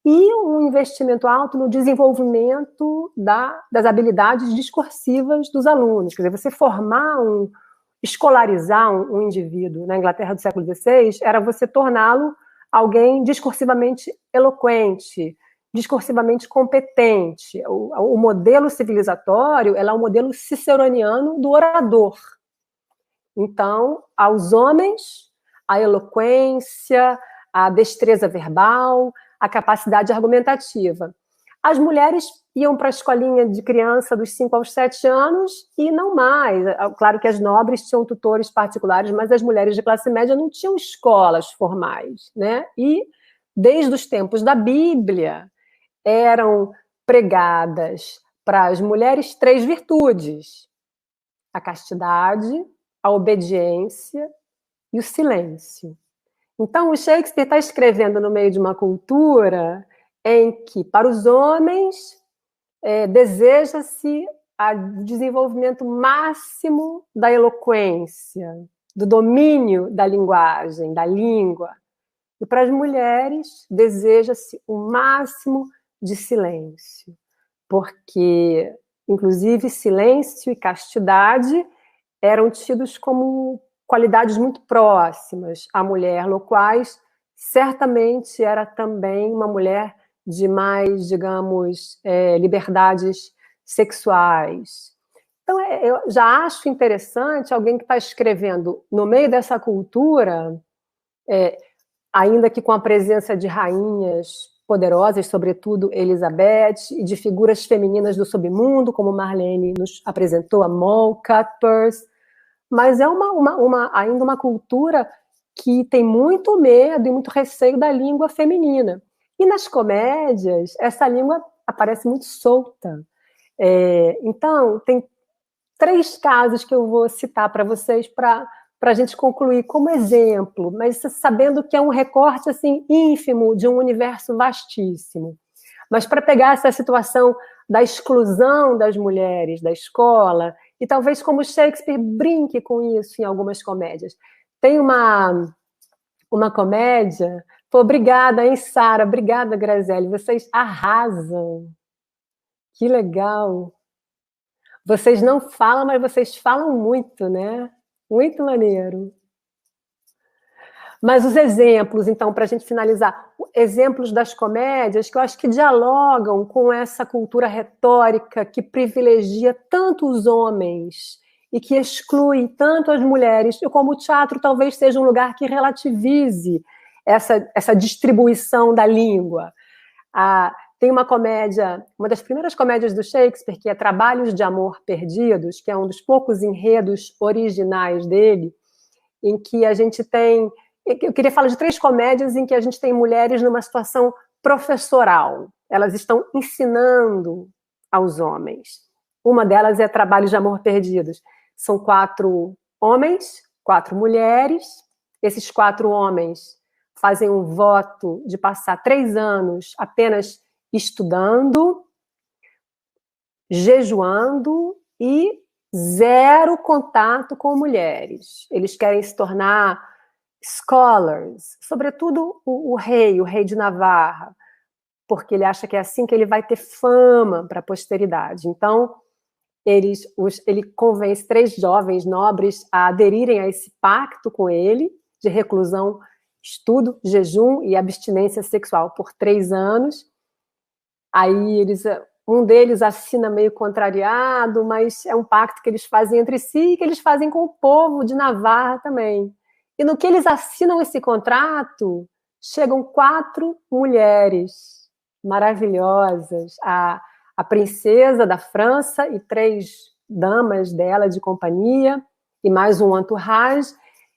e um investimento alto no desenvolvimento das habilidades discursivas dos alunos. Quer dizer, você escolarizar um indivíduo na Inglaterra do século XVI era você torná-lo alguém discursivamente eloquente, discursivamente competente. O modelo civilizatório é o modelo ciceroniano do orador. Então, aos homens, a eloquência, a destreza verbal, a capacidade argumentativa. As mulheres iam para a escolinha de criança dos 5 aos 7 anos e não mais. Claro que as nobres tinham tutores particulares, mas as mulheres de classe média não tinham escolas formais, né? E, desde os tempos da Bíblia, eram pregadas para as mulheres 3 virtudes: a castidade, a obediência e o silêncio. Então, o Shakespeare está escrevendo no meio de uma cultura em que, para os homens, deseja-se o desenvolvimento máximo da eloquência, do domínio da linguagem, da língua. E para as mulheres, deseja-se o máximo de silêncio, porque, inclusive, silêncio e castidade eram tidos como qualidades muito próximas à mulher, loquaz certamente era também uma mulher de mais, digamos, liberdades sexuais. Então, eu já acho interessante alguém que está escrevendo no meio dessa cultura, ainda que com a presença de rainhas poderosas, sobretudo Elizabeth, e de figuras femininas do submundo, como Marlene nos apresentou, a Moll, Cuthbert, mas é ainda uma cultura que tem muito medo e muito receio da língua feminina. E nas comédias, essa língua aparece muito solta. Então, tem 3 casos que eu vou citar para vocês para a gente concluir como exemplo, mas sabendo que é um recorte assim, ínfimo de um universo vastíssimo. Mas para pegar essa situação da exclusão das mulheres da escola, e talvez como Shakespeare brinque com isso em algumas comédias. Tem uma comédia... Obrigada, hein, Sara? Obrigada, Graziele. Vocês arrasam. Que legal. Vocês não falam, mas vocês falam muito, né? Muito maneiro. Mas os exemplos, então, para a gente finalizar, exemplos das comédias que eu acho que dialogam com essa cultura retórica que privilegia tanto os homens e que exclui tanto as mulheres, e como o teatro talvez seja um lugar que relativize essa distribuição da língua. Tem uma comédia, uma das primeiras comédias do Shakespeare, que é Trabalhos de Amor Perdidos, que é um dos poucos enredos originais dele, em que a gente tem... Eu queria falar de 3 comédias em que a gente tem mulheres numa situação professoral. Elas estão ensinando aos homens. Uma delas é Trabalhos de Amor Perdidos. São 4 homens, 4 mulheres. Esses 4 homens fazem um voto de passar 3 anos apenas estudando, jejuando e 0 contato com mulheres. Eles querem se tornar scholars, sobretudo o rei de Navarra, porque ele acha que é assim que ele vai ter fama para a posteridade. Então, ele convence 3 jovens nobres a aderirem a esse pacto com ele, de reclusão estudo, jejum e abstinência sexual por 3 anos. Aí um deles assina meio contrariado, mas é um pacto que eles fazem entre si e que eles fazem com o povo de Navarra também. E no que eles assinam esse contrato, chegam 4 mulheres maravilhosas, a princesa da França e 3 damas dela de companhia, e mais um entourage.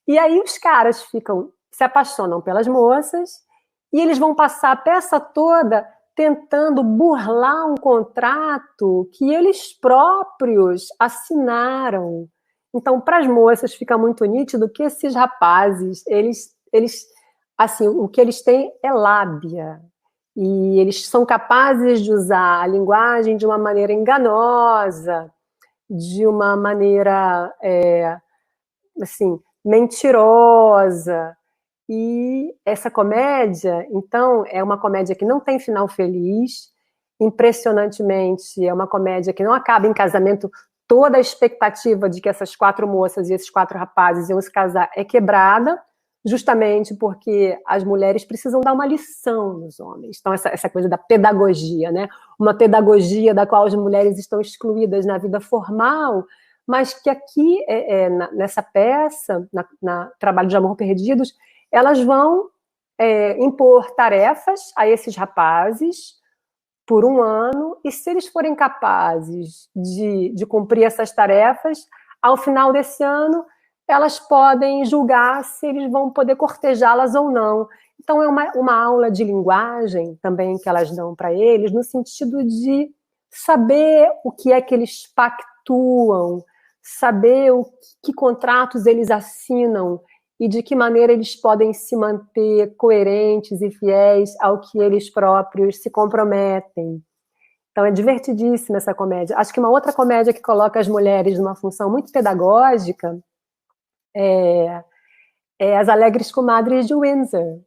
E aí os caras se apaixonam pelas moças, e eles vão passar a peça toda tentando burlar um contrato que eles próprios assinaram. Então, para as moças fica muito nítido que esses rapazes, eles assim, o que eles têm é lábia. E eles são capazes de usar a linguagem de uma maneira enganosa, de uma maneira, assim, mentirosa. E essa comédia, então, é uma comédia que não tem final feliz, impressionantemente, é uma comédia que não acaba em casamento. Toda a expectativa de que essas 4 moças e esses 4 rapazes iam se casar é quebrada, justamente porque as mulheres precisam dar uma lição nos homens. Então, essa coisa da pedagogia, né? Uma pedagogia da qual as mulheres estão excluídas na vida formal, mas que aqui, nessa peça, na Trabalho de Amor Perdidos, elas vão impor tarefas a esses rapazes por 1 ano, e se eles forem capazes de cumprir essas tarefas, ao final desse ano, elas podem julgar se eles vão poder cortejá-las ou não. Então, é uma aula de linguagem também que elas dão para eles, no sentido de saber o que é que eles pactuam, saber que contratos eles assinam e de que maneira eles podem se manter coerentes e fiéis ao que eles próprios se comprometem. Então, é divertidíssima essa comédia. Acho que uma outra comédia que coloca as mulheres numa função muito pedagógica é As Alegres Comadres de Windsor,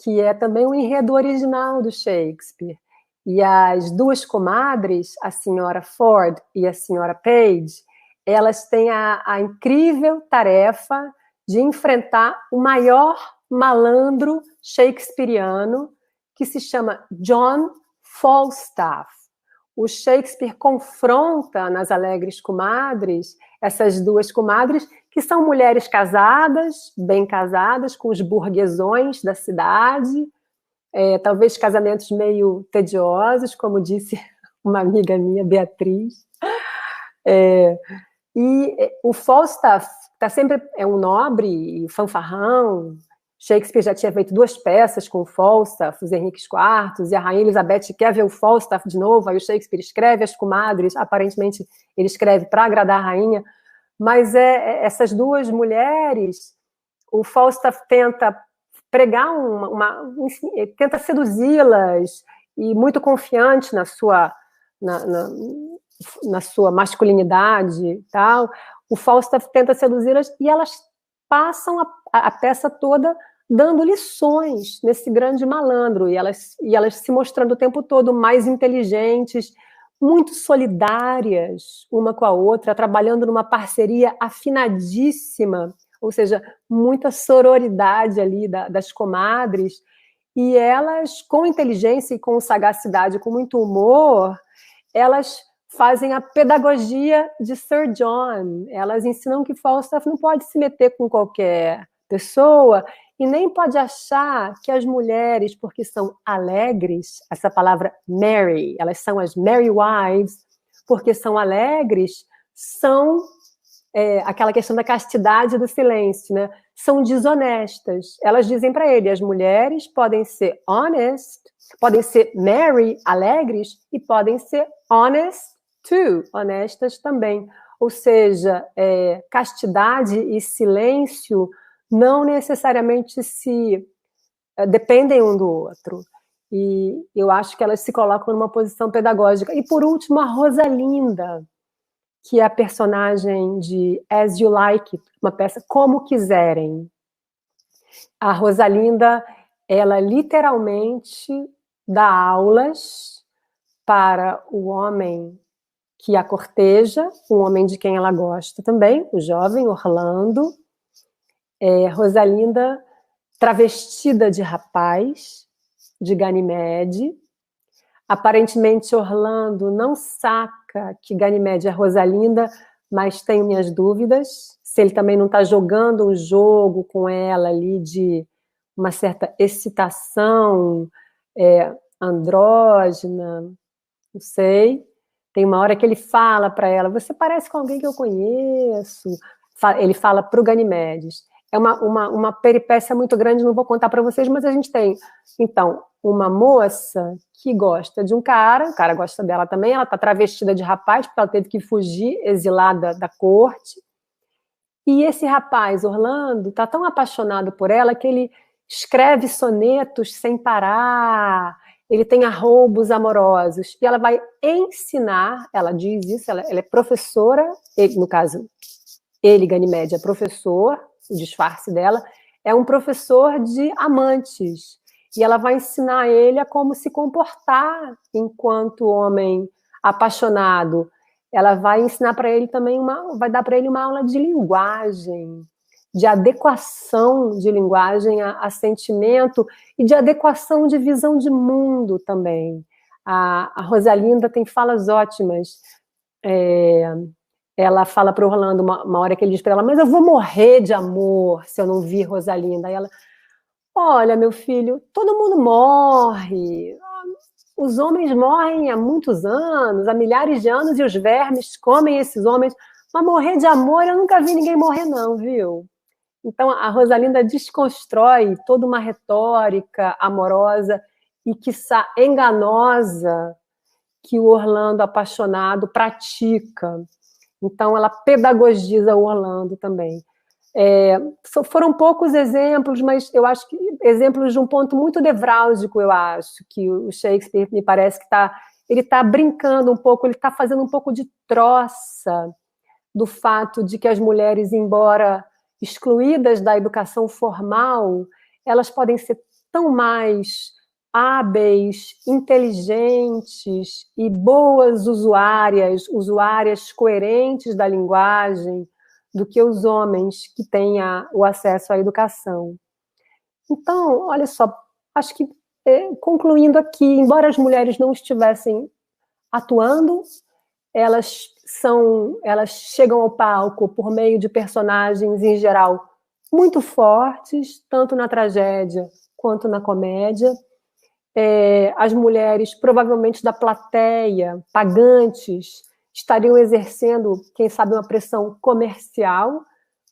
que é também um enredo original do Shakespeare. E as 2 comadres, a senhora Ford e a senhora Page, elas têm a incrível tarefa de enfrentar o maior malandro shakespeariano, que se chama John Falstaff. O Shakespeare confronta nas Alegres Comadres essas 2 comadres, que são mulheres casadas, bem casadas, com os burguesões da cidade, talvez casamentos meio tediosos, como disse uma amiga minha, Beatriz. E o Falstaff sempre é um nobre e fanfarrão. Shakespeare já tinha feito 2 peças com o Falstaff, os Henriques IV, e a Rainha Elizabeth quer ver o Falstaff de novo, aí o Shakespeare escreve as comadres, aparentemente ele escreve para agradar a rainha, mas essas 2 mulheres, o Falstaff tenta pregar enfim, tenta seduzi-las, e muito confiante na sua masculinidade e tal, o Falstaff tenta seduzi-las e elas passam a peça toda dando lições nesse grande malandro, e elas se mostrando o tempo todo mais inteligentes, muito solidárias uma com a outra, trabalhando numa parceria afinadíssima, ou seja, muita sororidade ali das comadres, e elas, com inteligência e com sagacidade, com muito humor, elas fazem a pedagogia de Sir John. Elas ensinam que Falstaff não pode se meter com qualquer pessoa e nem pode achar que as mulheres, porque são alegres, essa palavra merry, elas são as merry wives, porque são alegres, são aquela questão da castidade e do silêncio, né? São desonestas. Elas dizem para ele, as mulheres podem ser honest, podem ser merry, alegres, e podem ser honest too, honestas também. Ou seja, castidade e silêncio não necessariamente dependem um do outro. E eu acho que elas se colocam numa posição pedagógica. E, por último, a Rosalinda, que é a personagem de As You Like It, uma peça Como Quiserem. A Rosalinda, ela literalmente dá aulas para o homem que a corteja, um homem de quem ela gosta também, o jovem Orlando. Rosalinda travestida de rapaz, de Ganymede. Aparentemente, Orlando não saca que Ganymede é Rosalinda, mas tenho minhas dúvidas se ele também não está jogando um jogo com ela ali de uma certa excitação andrógena, não sei. Tem uma hora que ele fala para ela, você parece com alguém que eu conheço. Ele fala para o Ganimedes. É uma peripécia muito grande, não vou contar para vocês, mas a gente tem, então, uma moça que gosta de um cara, o cara gosta dela também, ela está travestida de rapaz, porque ela teve que fugir, exilada da corte. E esse rapaz, Orlando, está tão apaixonado por ela que ele escreve sonetos sem parar, ele tem arroubos amorosos, e ela vai ensinar, ela diz isso, ela é professora, no caso, ele, Ganymede, é professor, o disfarce dela, é um professor de amantes, e ela vai ensinar ele a como se comportar enquanto homem apaixonado. Ela vai ensinar para ele também, vai dar para ele uma aula de linguagem, de adequação de linguagem a sentimento e de adequação de visão de mundo também. A Rosalinda tem falas ótimas. Ela fala para o Orlando, uma hora que ele diz para ela, mas eu vou morrer de amor se eu não vir Rosalinda. Aí ela, olha, meu filho, todo mundo morre. Os homens morrem há muitos anos, há milhares de anos, e os vermes comem esses homens. Mas morrer de amor, eu nunca vi ninguém morrer, não, viu? Então, a Rosalinda desconstrói toda uma retórica amorosa e, quiçá, enganosa que o Orlando apaixonado pratica. Então, ela pedagogiza o Orlando também. Foram poucos exemplos, mas eu acho que exemplos de um ponto muito nevrálgico, eu acho, que o Shakespeare me parece que ele está brincando um pouco, ele está fazendo um pouco de troça do fato de que as mulheres, embora excluídas da educação formal, elas podem ser tão mais hábeis, inteligentes e boas usuárias coerentes da linguagem, do que os homens que têm o acesso à educação. Então, olha só, acho que, concluindo aqui, embora as mulheres não estivessem atuando, elas chegam ao palco por meio de personagens, em geral, muito fortes, tanto na tragédia quanto na comédia. As mulheres, provavelmente da plateia, pagantes, estariam exercendo, quem sabe, uma pressão comercial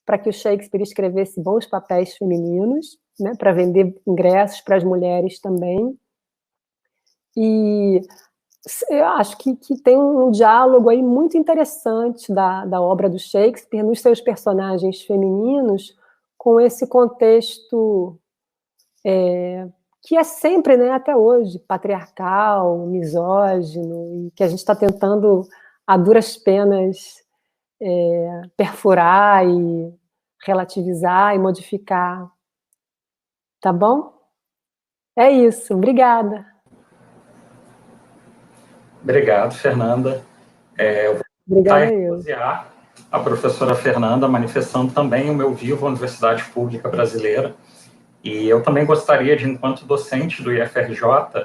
para que o Shakespeare escrevesse bons papéis femininos, né, para vender ingressos para as mulheres também. E eu acho que tem um diálogo aí muito interessante da obra do Shakespeare nos seus personagens femininos com esse contexto que é sempre, né, até hoje, patriarcal, misógino, e que a gente está tentando a duras penas perfurar e relativizar e modificar. Tá bom? É isso. Obrigada. Obrigado, Fernanda. Eu vou tentar a professora Fernanda, manifestando também o meu vivo à Universidade Pública Brasileira. E eu também gostaria de, enquanto docente do IFRJ,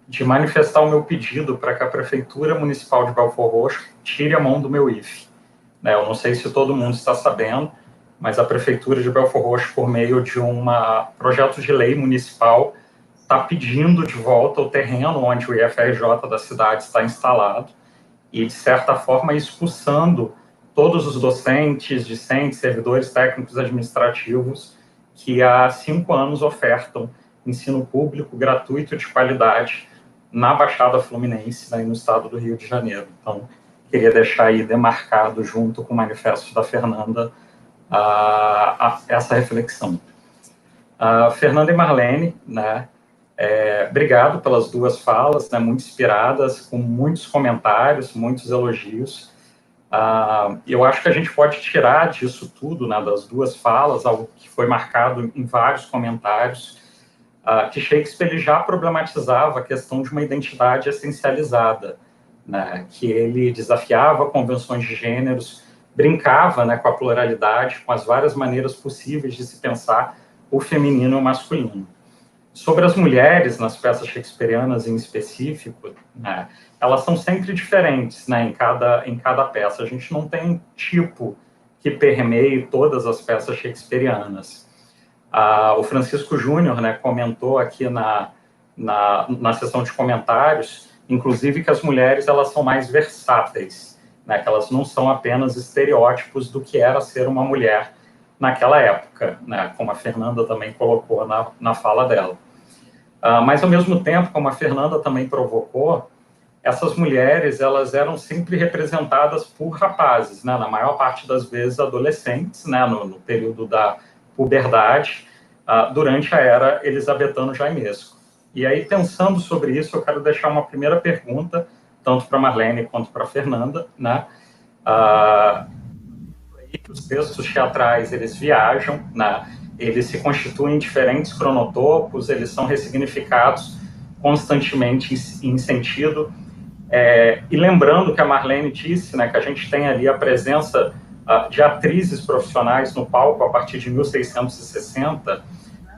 de manifestar o meu pedido para que a Prefeitura Municipal de Belford Roxo tire a mão do meu IFE. Eu não sei se todo mundo está sabendo, mas a Prefeitura de Belford Roxo, por meio de um projeto de lei municipal, está pedindo de volta o terreno onde o IFRJ da cidade está instalado e, de certa forma, expulsando todos os docentes, discentes, servidores técnicos administrativos que há 5 anos ofertam ensino público gratuito de qualidade na Baixada Fluminense, no estado do Rio de Janeiro. Então, queria deixar aí demarcado, junto com o manifesto da Fernanda, essa reflexão. Fernanda e Marlene, né, obrigado pelas duas falas, né, muito inspiradas, com muitos comentários, muitos elogios. Eu acho que a gente pode tirar disso tudo, né, das duas falas, algo que foi marcado em vários comentários, que Shakespeare ele já problematizava a questão de uma identidade essencializada, né, que ele desafiava convenções de gêneros, brincava, né, com a pluralidade, com as várias maneiras possíveis de se pensar o feminino e o masculino. Sobre as mulheres, nas peças shakespearianas em específico, né, elas são sempre diferentes, né, em cada peça. A gente não tem um tipo que permeie todas as peças shakespearianas. O Francisco Júnior, né, comentou aqui na sessão de comentários, inclusive, que as mulheres elas são mais versáteis, né, que elas não são apenas estereótipos do que era ser uma mulher naquela época, né, como a Fernanda também colocou na fala dela. Mas, ao mesmo tempo, como a Fernanda também provocou, essas mulheres elas eram sempre representadas por rapazes, né, na maior parte das vezes adolescentes, né, no período da puberdade, durante a era elisabetano-jainesco. E aí, pensando sobre isso, eu quero deixar uma primeira pergunta, tanto para a Marlene quanto para a Fernanda, né, que os textos teatrais, eles viajam, né, eles se constituem em diferentes cronotopos, eles são ressignificados constantemente em sentido. E lembrando que a Marlene disse, né, que a gente tem ali a presença de atrizes profissionais no palco a partir de 1660,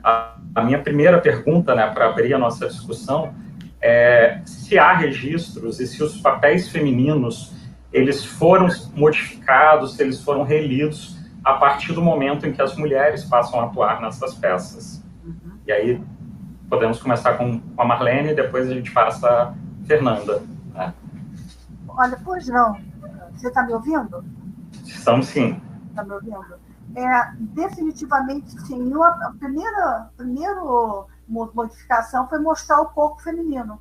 a minha primeira pergunta, né, para abrir a nossa discussão, é se há registros e se os papéis femininos eles foram modificados, se eles foram relidos a partir do momento em que as mulheres passam a atuar nessas peças. E aí podemos começar com a Marlene e depois a gente passa a Fernanda. Né? Olha, pois não. Você está me ouvindo? Estamos sim. Está me ouvindo? Definitivamente sim. A primeira modificação foi mostrar o corpo feminino.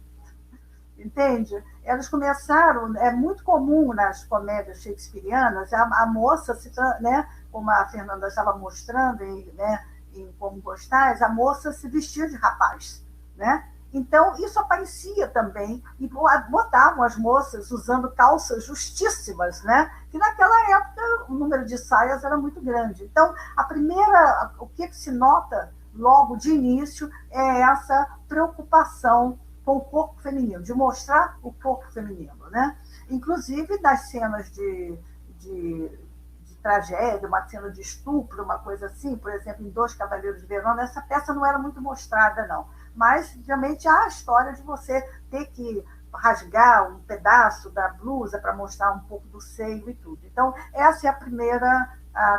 Entende? Elas começaram, é muito comum nas comédias shakespearianas, a moça, né, como a Fernanda estava mostrando né, em Como Gostais, a moça se vestia de rapaz, né? Então, isso aparecia também, e botavam as moças usando calças justíssimas, né? Que naquela época o número de saias era muito grande. Então, o que se nota logo de início é essa preocupação com o corpo feminino, de mostrar o corpo feminino, né? Inclusive nas cenas de tragédia, uma cena de estupro, uma coisa assim, por exemplo, em Dois Cavaleiros de Verona, essa peça não era muito mostrada, não. Mas, realmente, há a história de você ter que rasgar um pedaço da blusa para mostrar um pouco do seio e tudo. Então, essa é a primeira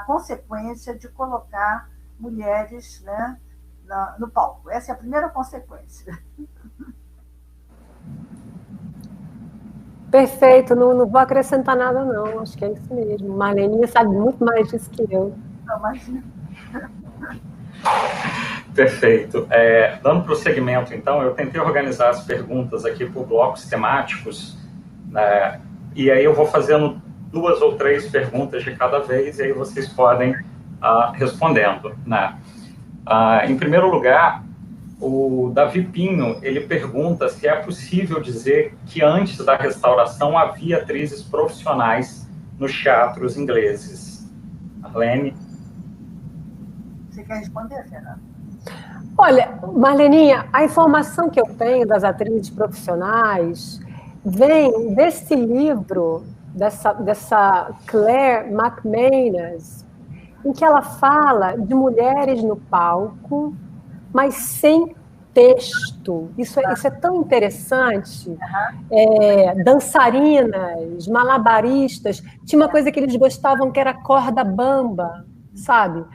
consequência de colocar mulheres, né, no palco. Essa é a primeira consequência. Perfeito, não vou acrescentar nada, não. Acho que é isso mesmo. Marlene sabe muito mais disso que eu. Não, imagina. Perfeito. Dando prosseguimento, então, eu tentei organizar as perguntas aqui por blocos temáticos, né, e aí eu vou fazendo 2 ou 3 perguntas de cada vez, e aí vocês podem respondendo. Né. Em primeiro lugar, o Davi Pinho, ele pergunta se é possível dizer que antes da restauração havia atrizes profissionais nos teatros ingleses. Marlene? Você quer responder, Fernanda? Olha, Marleninha, a informação que eu tenho das atrizes profissionais vem desse livro, dessa Claire McManus, em que ela fala de mulheres no palco, mas sem texto. Isso é tão interessante. Dançarinas, malabaristas. Tinha uma coisa que eles gostavam que era corda bamba, sabe?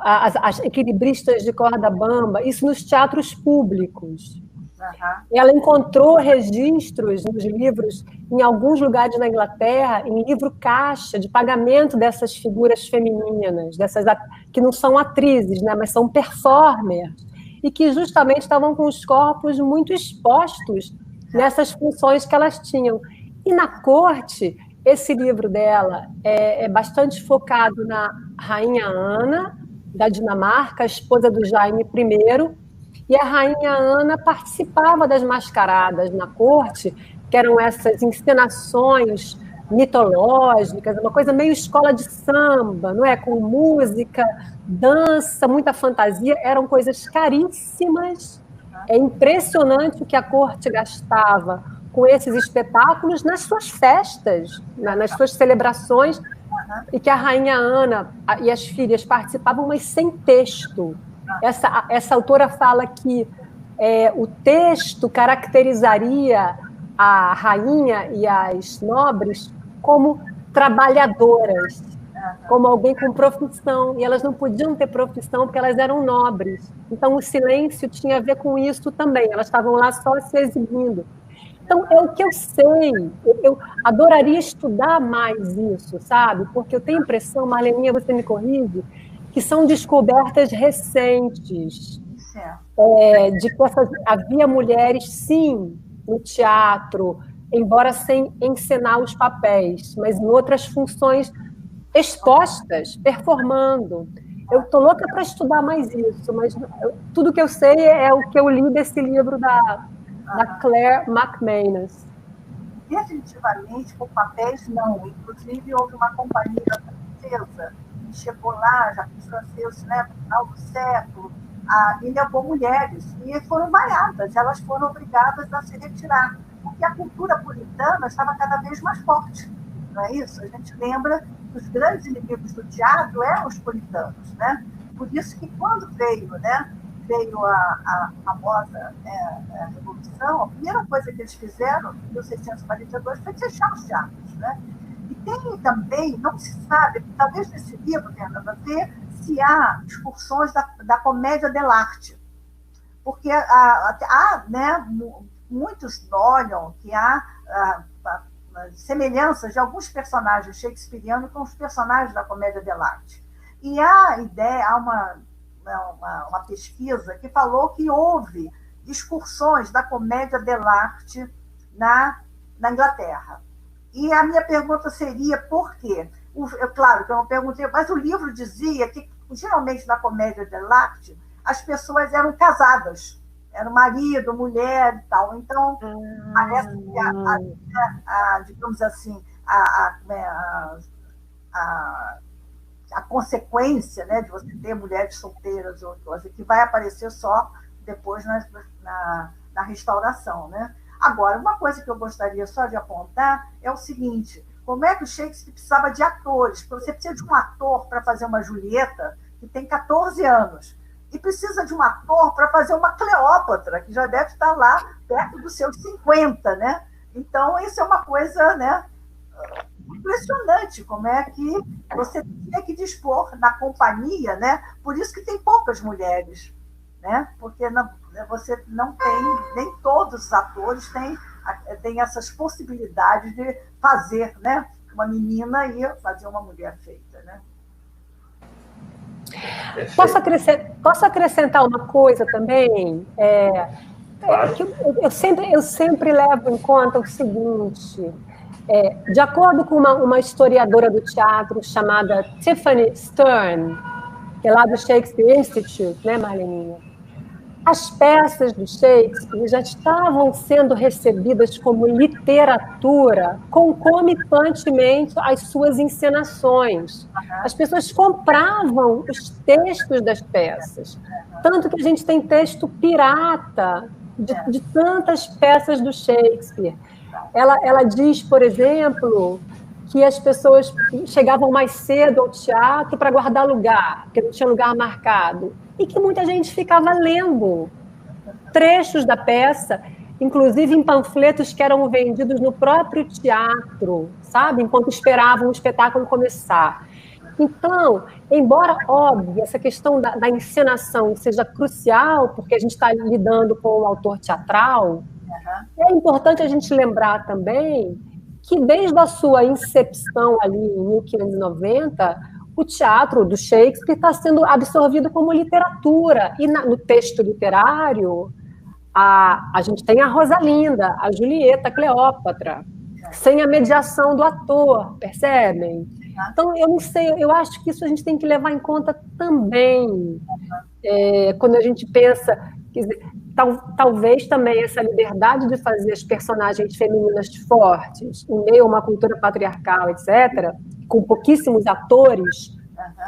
As equilibristas de corda bamba. Isso nos teatros públicos. Ela encontrou registros nos livros, em alguns lugares na Inglaterra, em livro caixa, de pagamento dessas figuras femininas, que não são atrizes, né, mas são performers, e que justamente estavam com os corpos muito expostos nessas funções que elas tinham. E na corte, esse livro dela é bastante focado na Rainha Ana, da Dinamarca, a esposa do Jaime I, e a Rainha Ana participava das mascaradas na corte, que eram essas encenações mitológicas, uma coisa meio escola de samba, não é? Com música, dança, muita fantasia, eram coisas caríssimas. É impressionante o que a corte gastava com esses espetáculos nas suas festas, nas suas celebrações, e que a Rainha Ana e as filhas participavam, mas sem texto. Essa autora fala que o texto caracterizaria a rainha e as nobres como trabalhadoras, como alguém com profissão, e elas não podiam ter profissão porque elas eram nobres. Então, o silêncio tinha a ver com isso também, elas estavam lá só se exibindo. Então, é o que eu sei, eu adoraria estudar mais isso, sabe? Porque eu tenho a impressão, Marleninha, você me corrige, que são descobertas recentes, de que havia mulheres, sim, no teatro, embora sem encenar os papéis, mas em outras funções expostas, performando. Eu estou louca para estudar mais isso, mas tudo que eu sei é o que eu li desse livro da Claire McManus. Definitivamente, por papéis, não. Inclusive, houve uma companhia francesa que chegou lá, já com os franceses, né, no final do século, e levou mulheres, e foram vaiadas, elas foram obrigadas a se retirar, porque a cultura puritana estava cada vez mais forte, não é isso? A gente lembra que os grandes inimigos do teatro eram os puritanos, né? Por isso que quando veio a famosa Revolução, a primeira coisa que eles fizeram, em 1642, foi fechar os teatros, né? E tem também, não se sabe, talvez nesse livro, Fernanda, ver se há excursões da comédia dell'arte, porque muitos olham que há semelhanças de alguns personagens shakespearianos com os personagens da comédia dell'arte. E há uma pesquisa que falou que houve excursões da comédia dell'arte na Inglaterra. E a minha pergunta seria por quê? Claro que eu não perguntei, mas o livro dizia que, geralmente, na comédia dell'arte, as pessoas eram casadas, era marido, mulher e tal. Então, parece que, digamos assim, a consequência, né, de você ter mulheres solteiras ou coisa, que vai aparecer só depois na restauração, né? Agora, uma coisa que eu gostaria só de apontar é o seguinte: como é que o Shakespeare precisava de atores? Porque você precisa de um ator para fazer uma Julieta, que tem 14 anos, e precisa de um ator para fazer uma Cleópatra, que já deve estar lá perto dos seus 50, né? Então, isso é uma coisa, né, impressionante, como é que você tem que dispor na companhia, né? Por isso que tem poucas mulheres, né? Porque você não tem, nem todos os atores têm essas possibilidades de fazer, né, uma menina e fazer uma mulher feita, né? Posso acrescentar uma coisa também? Claro. Eu sempre levo em conta o seguinte: de acordo com uma historiadora do teatro chamada Tiffany Stern, que é lá do Shakespeare Institute, né, Marleninha? As peças do Shakespeare já estavam sendo recebidas como literatura concomitantemente às suas encenações. As pessoas compravam os textos das peças. Tanto que a gente tem texto pirata de tantas peças do Shakespeare. Ela diz, por exemplo, que as pessoas chegavam mais cedo ao teatro para guardar lugar, porque não tinha lugar marcado, e que muita gente ficava lendo trechos da peça, inclusive em panfletos que eram vendidos no próprio teatro, sabe? Enquanto esperavam o espetáculo começar. Então, embora, óbvio, essa questão da encenação seja crucial, porque a gente está lidando com o autor teatral, é importante a gente lembrar também que desde a sua incepção ali em 1590, o teatro do Shakespeare está sendo absorvido como literatura. E no texto literário, a gente tem a Rosalinda, a Julieta, a Cleópatra, sem a mediação do ator, percebem? Então, eu não sei, eu acho que isso a gente tem que levar em conta também, quando a gente pensa, quer dizer, talvez também essa liberdade de fazer as personagens femininas fortes, em meio a uma cultura patriarcal, etc., com pouquíssimos atores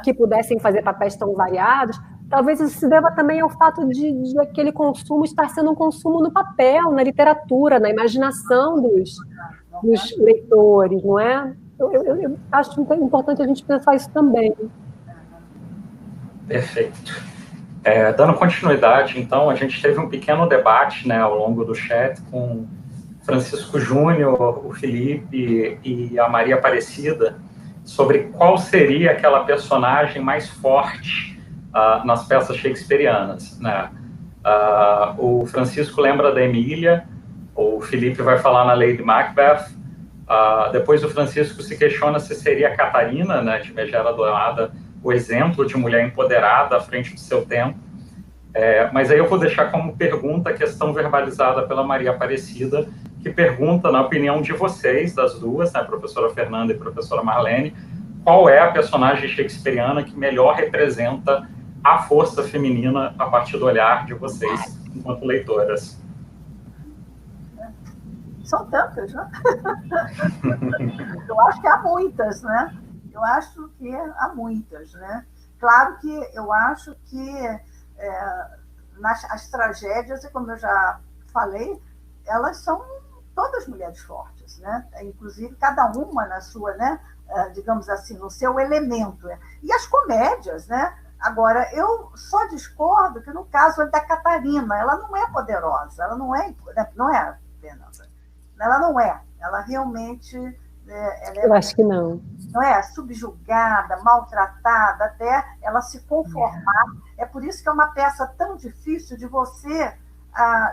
que pudessem fazer papéis tão variados, talvez isso se deva também ao fato de aquele consumo estar sendo um consumo no papel, na literatura, na imaginação dos leitores, não é? Eu acho importante a gente pensar isso também. Perfeito. Dando continuidade, então, a gente teve um pequeno debate, né, ao longo do chat com Francisco Júnior, o Felipe e a Maria Aparecida, sobre qual seria aquela personagem mais forte nas peças shakespearianas, né? O Francisco lembra da Emília, o Felipe vai falar na Lady Macbeth, depois o Francisco se questiona se seria a Catarina, né, de Megera Dourada, o exemplo de mulher empoderada à frente do seu tempo. Mas aí eu vou deixar como pergunta a questão verbalizada pela Maria Aparecida, que pergunta, na opinião de vocês, das duas, né, professora Fernanda e professora Marlene, qual é a personagem shakespeariana que melhor representa a força feminina a partir do olhar de vocês, enquanto leitoras? São tantas, né? Eu acho que há muitas, né? Eu acho que há muitas, né? Claro que eu acho que as tragédias, como eu já falei, elas são todas mulheres fortes, né? Inclusive cada uma na sua, né? Digamos assim, no seu elemento. E as comédias, né? Agora, eu só discordo que no caso da Catarina, ela não é poderosa, ela não é, Fernanda. Ela não é. Ela realmente... eu acho que não. Não é? Subjugada, maltratada, até ela se conformar. É por isso que é uma peça tão difícil de você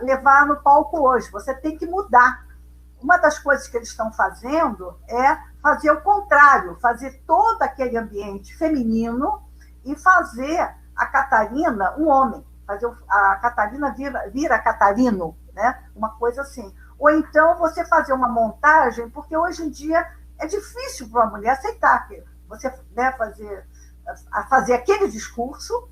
levar no palco hoje. Você tem que mudar. Uma das coisas que eles estão fazendo é fazer o contrário, fazer todo aquele ambiente feminino e fazer a Catarina um homem. Fazer a Catarina vira Catarino, né? Uma coisa assim. Ou então você fazer uma montagem, porque hoje em dia é difícil para uma mulher aceitar que você, né, fazer aquele discurso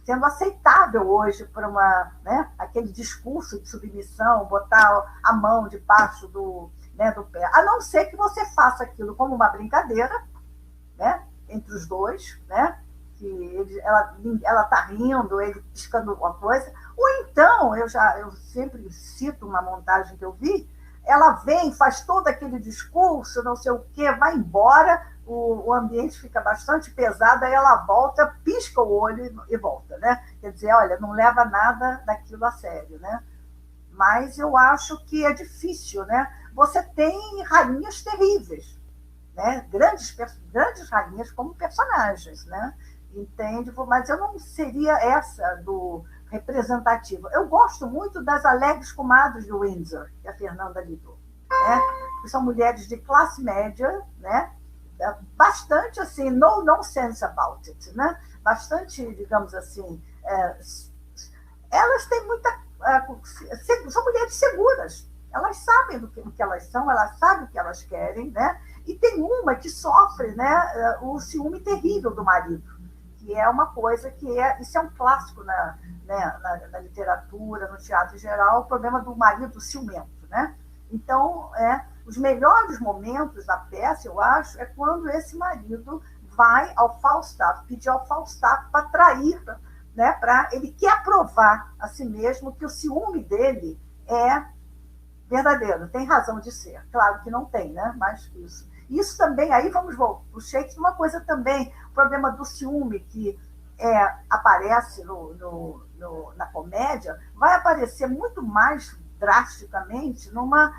sendo aceitável hoje para aquele discurso de submissão, botar a mão debaixo do pé. A não ser que você faça aquilo como uma brincadeira, né, entre os dois, né, que ela está rindo, ele piscando alguma coisa. Ou então, eu sempre cito uma montagem que eu vi, ela vem, faz todo aquele discurso, não sei o quê, vai embora, o ambiente fica bastante pesado, aí ela volta, pisca o olho e volta, né? Quer dizer, olha, não leva nada daquilo a sério, né? Mas eu acho que é difícil, né? Você tem rainhas terríveis, né? Grandes rainhas como personagens, né? Entende? Mas eu não seria essa do representativa. Eu gosto muito das Alegres Comadres de Windsor, que a Fernanda lidou, né? Que são mulheres de classe média, né? Bastante assim, no nonsense about it, né? Bastante, digamos assim, elas têm muita... são mulheres seguras, elas sabem do que elas são, elas sabem o que elas querem, né? E tem uma que sofre, né, o ciúme terrível do marido, que é uma coisa que isso é um clássico na literatura, no teatro em geral, o problema do marido ciumento, né? Então, os melhores momentos da peça, eu acho, é quando esse marido vai ao Falstaff, pedir ao Falstaff para trair, né? Ele quer provar a si mesmo que o ciúme dele é verdadeiro, tem razão de ser. Claro que não tem, né? Mas isso também, aí vamos voltar para o Shakespeare, uma coisa também, o problema do ciúme que aparece na comédia, vai aparecer muito mais drasticamente numa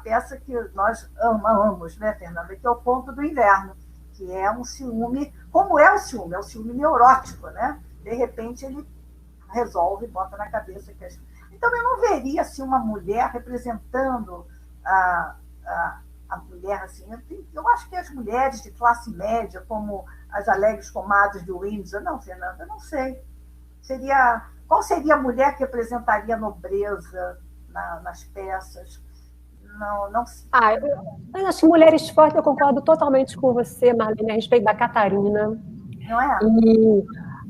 peça que nós amamos, né, Fernanda? Que é O Conto do Inverno, que é um ciúme, como é o ciúme? É um ciúme neurótico, né? De repente ele resolve, bota na cabeça que... Então eu não veria assim, uma mulher representando a mulher assim. Eu acho que as mulheres de classe média, como as Alegres Comadres de Windsor, não, Fernanda, eu não sei. Qual seria a mulher que representaria a nobreza nas peças? Não sei. Eu acho que mulheres fortes, eu concordo totalmente com você, Marlene, a respeito da Catarina. Não é?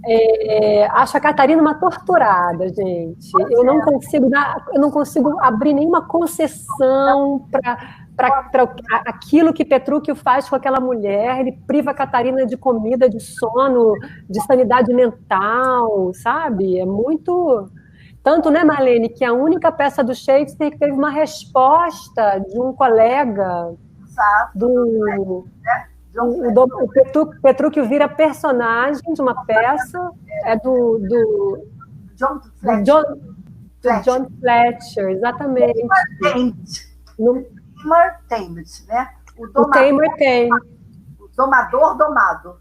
E acho a Catarina uma torturada, gente. Eu não consigo abrir nenhuma concessão para aquilo que Petrúquio faz com aquela mulher. Ele priva a Catarina de comida, de sono, de sanidade mental, sabe? É muito... Tanto, né, Marlene, que a única peça do Shakespeare que teve uma resposta de um colega O Petrúquio vira personagem de uma peça, é do John Fletcher. John Fletcher, exatamente. Tamer Tamed, né? O Tamer Tamed. O domador domado.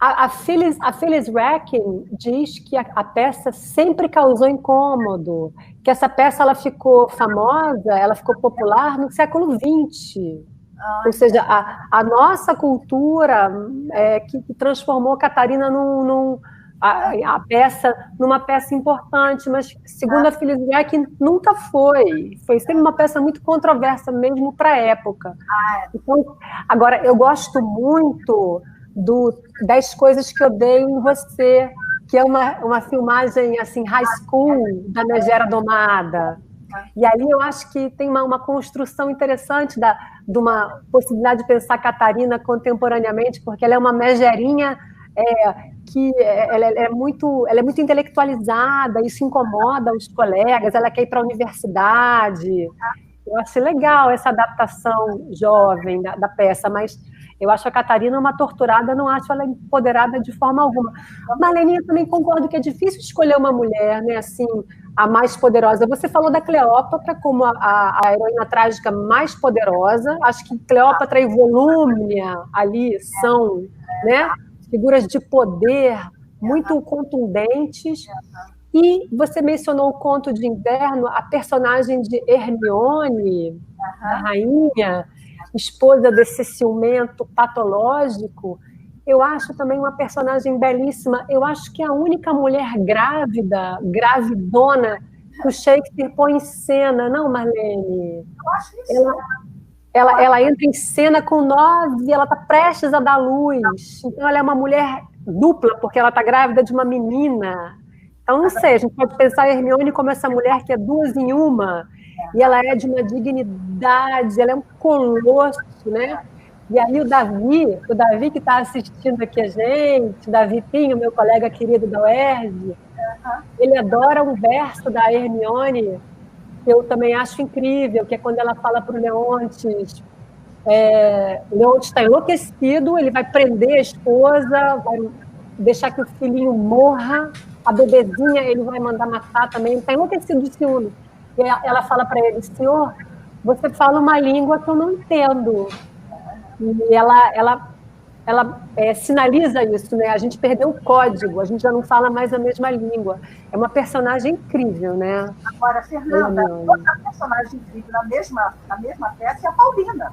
A Phyllis Racking diz que a peça sempre causou incômodo, que essa peça ela ficou famosa, ela ficou popular no século XX. Ou seja, a nossa cultura que transformou Catarina a peça numa peça importante, mas segundo a Phyllis Racking nunca foi sempre uma peça muito controversa mesmo para a época. Então, agora eu gosto muito do 10 Coisas que Odeio em Você, que é uma filmagem assim high school da Megera Domada. E ali eu acho que tem uma construção interessante de uma possibilidade de pensar Catarina contemporaneamente, porque ela é uma megerinha que ela é muito intelectualizada, isso incomoda os colegas, ela quer ir para a universidade. Eu acho legal essa adaptação jovem da peça, mas eu acho a Catarina uma torturada, não acho ela empoderada de forma alguma. Marleninha, também concordo que é difícil escolher uma mulher, né, assim, a mais poderosa. Você falou da Cleópatra como a heroína trágica mais poderosa. Acho que Cleópatra e Volúmnia ali são, né, figuras de poder muito contundentes. E você mencionou o Conto de Inverno, a personagem de Hermione, a rainha, esposa desse ciumento patológico. Eu acho também uma personagem belíssima. Eu acho que é a única mulher grávida, gravidona, que o Shakespeare põe em cena, não, Marlene? Eu acho isso. Ela entra em cena com 9, ela está prestes a dar luz. Então, ela é uma mulher dupla, porque ela está grávida de uma menina. Então, não sei, a gente pode pensar a Hermione como essa mulher que é 2 em 1, e ela é de uma dignidade, ela é um colosso, né? E aí o Davi que está assistindo aqui a gente, Davi Pinho, meu colega querido da UERJ, ele adora um verso da Hermione, que eu também acho incrível, que é quando ela fala para o Leontes, o Leontes está enlouquecido, ele vai prender a esposa, vai deixar que o filhinho morra, a bebezinha ele vai mandar matar também, ele está enlouquecido de ciúme. E ela fala para ele, senhor, você fala uma língua que eu não entendo. E ela sinaliza isso, né? A gente perdeu o código, a gente já não fala mais a mesma língua. É uma personagem incrível, né? Agora, Fernanda, outra personagem incrível na mesma peça é a Paulina.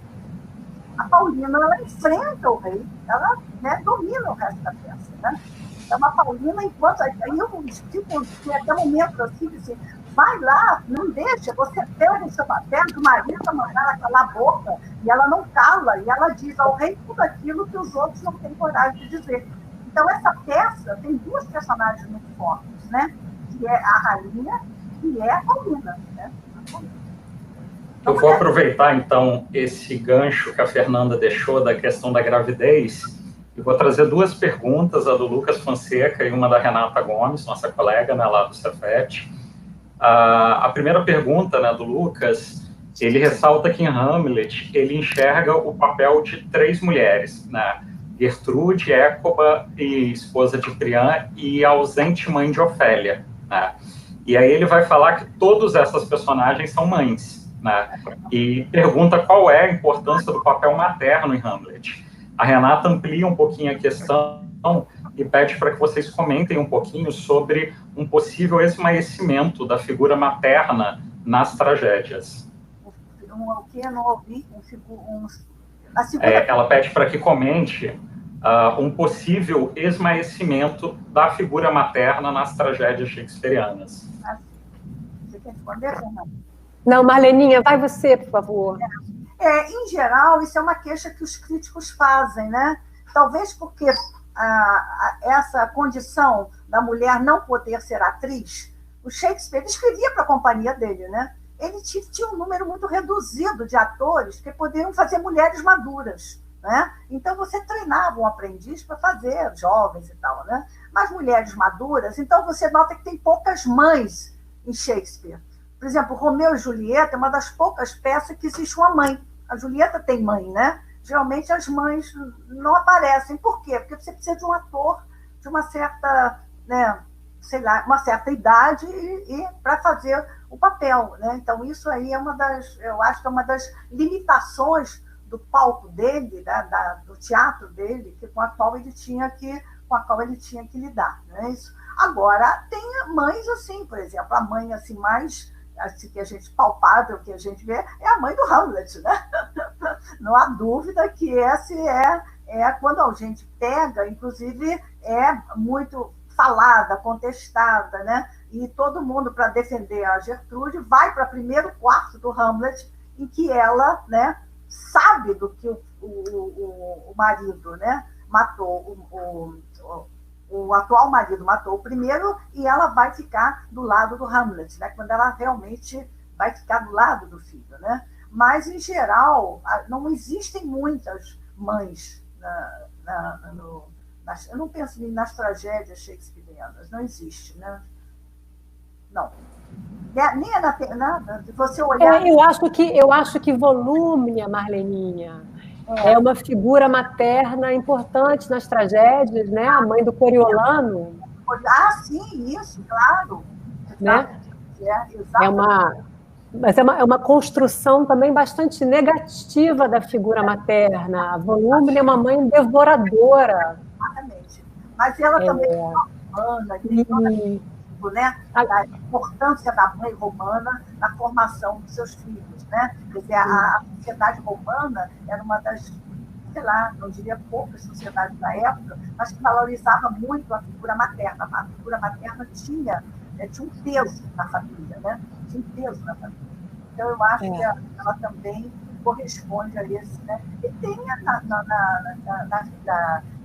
A Paulina, ela enfrenta o rei, ela, né, domina o resto da peça, né? Então, a Paulina, enquanto... Aí eu digo que até o momento assim, vai lá, não deixa, você pega o seu papel, o marido mandar ela calar a boca, e ela não cala, e ela diz ao rei tudo aquilo que os outros não têm coragem de dizer. Então, essa peça tem 2 personagens muito fortes, né? Que é a rainha e é a Paulina, né? Eu vou aproveitar, então, esse gancho que a Fernanda deixou da questão da gravidez e vou trazer 2 perguntas, a do Lucas Fonseca e uma da Renata Gomes, nossa colega, né, lá do Cefet. A primeira pergunta, né, do Lucas, ele ressalta que em Hamlet ele enxerga o papel de 3 mulheres, né? Gertrude, Écoba e esposa de Priam e a ausente mãe de Ofélia, né? E aí ele vai falar que todas essas personagens são mães, né? E pergunta qual é a importância do papel materno em Hamlet. A Renata amplia um pouquinho a questão e pede para que vocês comentem um pouquinho sobre um possível esmaecimento da figura materna nas tragédias. O que eu não ouvi? Ela pede para que comente um possível esmaecimento da figura materna nas tragédias shakespearianas. Você quer responder, Fernanda? Não, Marleninha, vai você, por favor. Em geral, isso é uma queixa que os críticos fazem, né? Talvez porque essa condição da mulher não poder ser atriz, o Shakespeare escrevia para a companhia dele, né? Ele tinha um número muito reduzido de atores que poderiam fazer mulheres maduras, né? Então você treinava um aprendiz para fazer jovens e tal, né? Mas mulheres maduras, então você nota que tem poucas mães em Shakespeare. Por exemplo, Romeu e Julieta é uma das poucas peças que existe uma mãe. A Julieta tem mãe, né? geralmente as mães não aparecem. Por quê? Porque você precisa de um ator de uma certa, né, sei lá, uma certa idade e para fazer o papel, né? Então isso aí é eu acho que é uma das limitações do palco dele, do teatro dele, com a qual ele tinha que lidar, não é isso? Agora tem mães assim, por exemplo, a mãe assim mais assim, que a gente palpável, que a gente vê, é a mãe do Hamlet, né? Não há dúvida que essa é quando a gente pega, inclusive é muito falada, contestada, né? E todo mundo, para defender a Gertrude, vai para o primeiro quarto do Hamlet, em que ela, né, sabe do que o marido, né, matou, o atual marido matou o primeiro, e ela vai ficar do lado do Hamlet, né, quando ela realmente vai ficar do lado do filho, né? Mas, em geral, não existem muitas mães eu não penso nas tragédias shakespearianas, não existe, né? Não. Nem é se você olhar... Eu acho que Volúmnia, Marleninha, é uma figura materna importante nas tragédias, né? A mãe do Coriolano. Ah, sim, isso, claro. Né? Mas é uma construção também bastante negativa da figura materna. A Volúmnia é uma mãe devoradora. Exatamente. Mas ela também é romana, né? A importância da mãe romana na formação dos seus filhos, né? Quer dizer, a sociedade romana era uma das, sei lá, não diria poucas sociedades da época, mas que valorizava muito a figura materna. A figura materna tinha um peso na família, né? Tinha um peso na família. Então, eu acho que ela também corresponde a esse, né? E tem,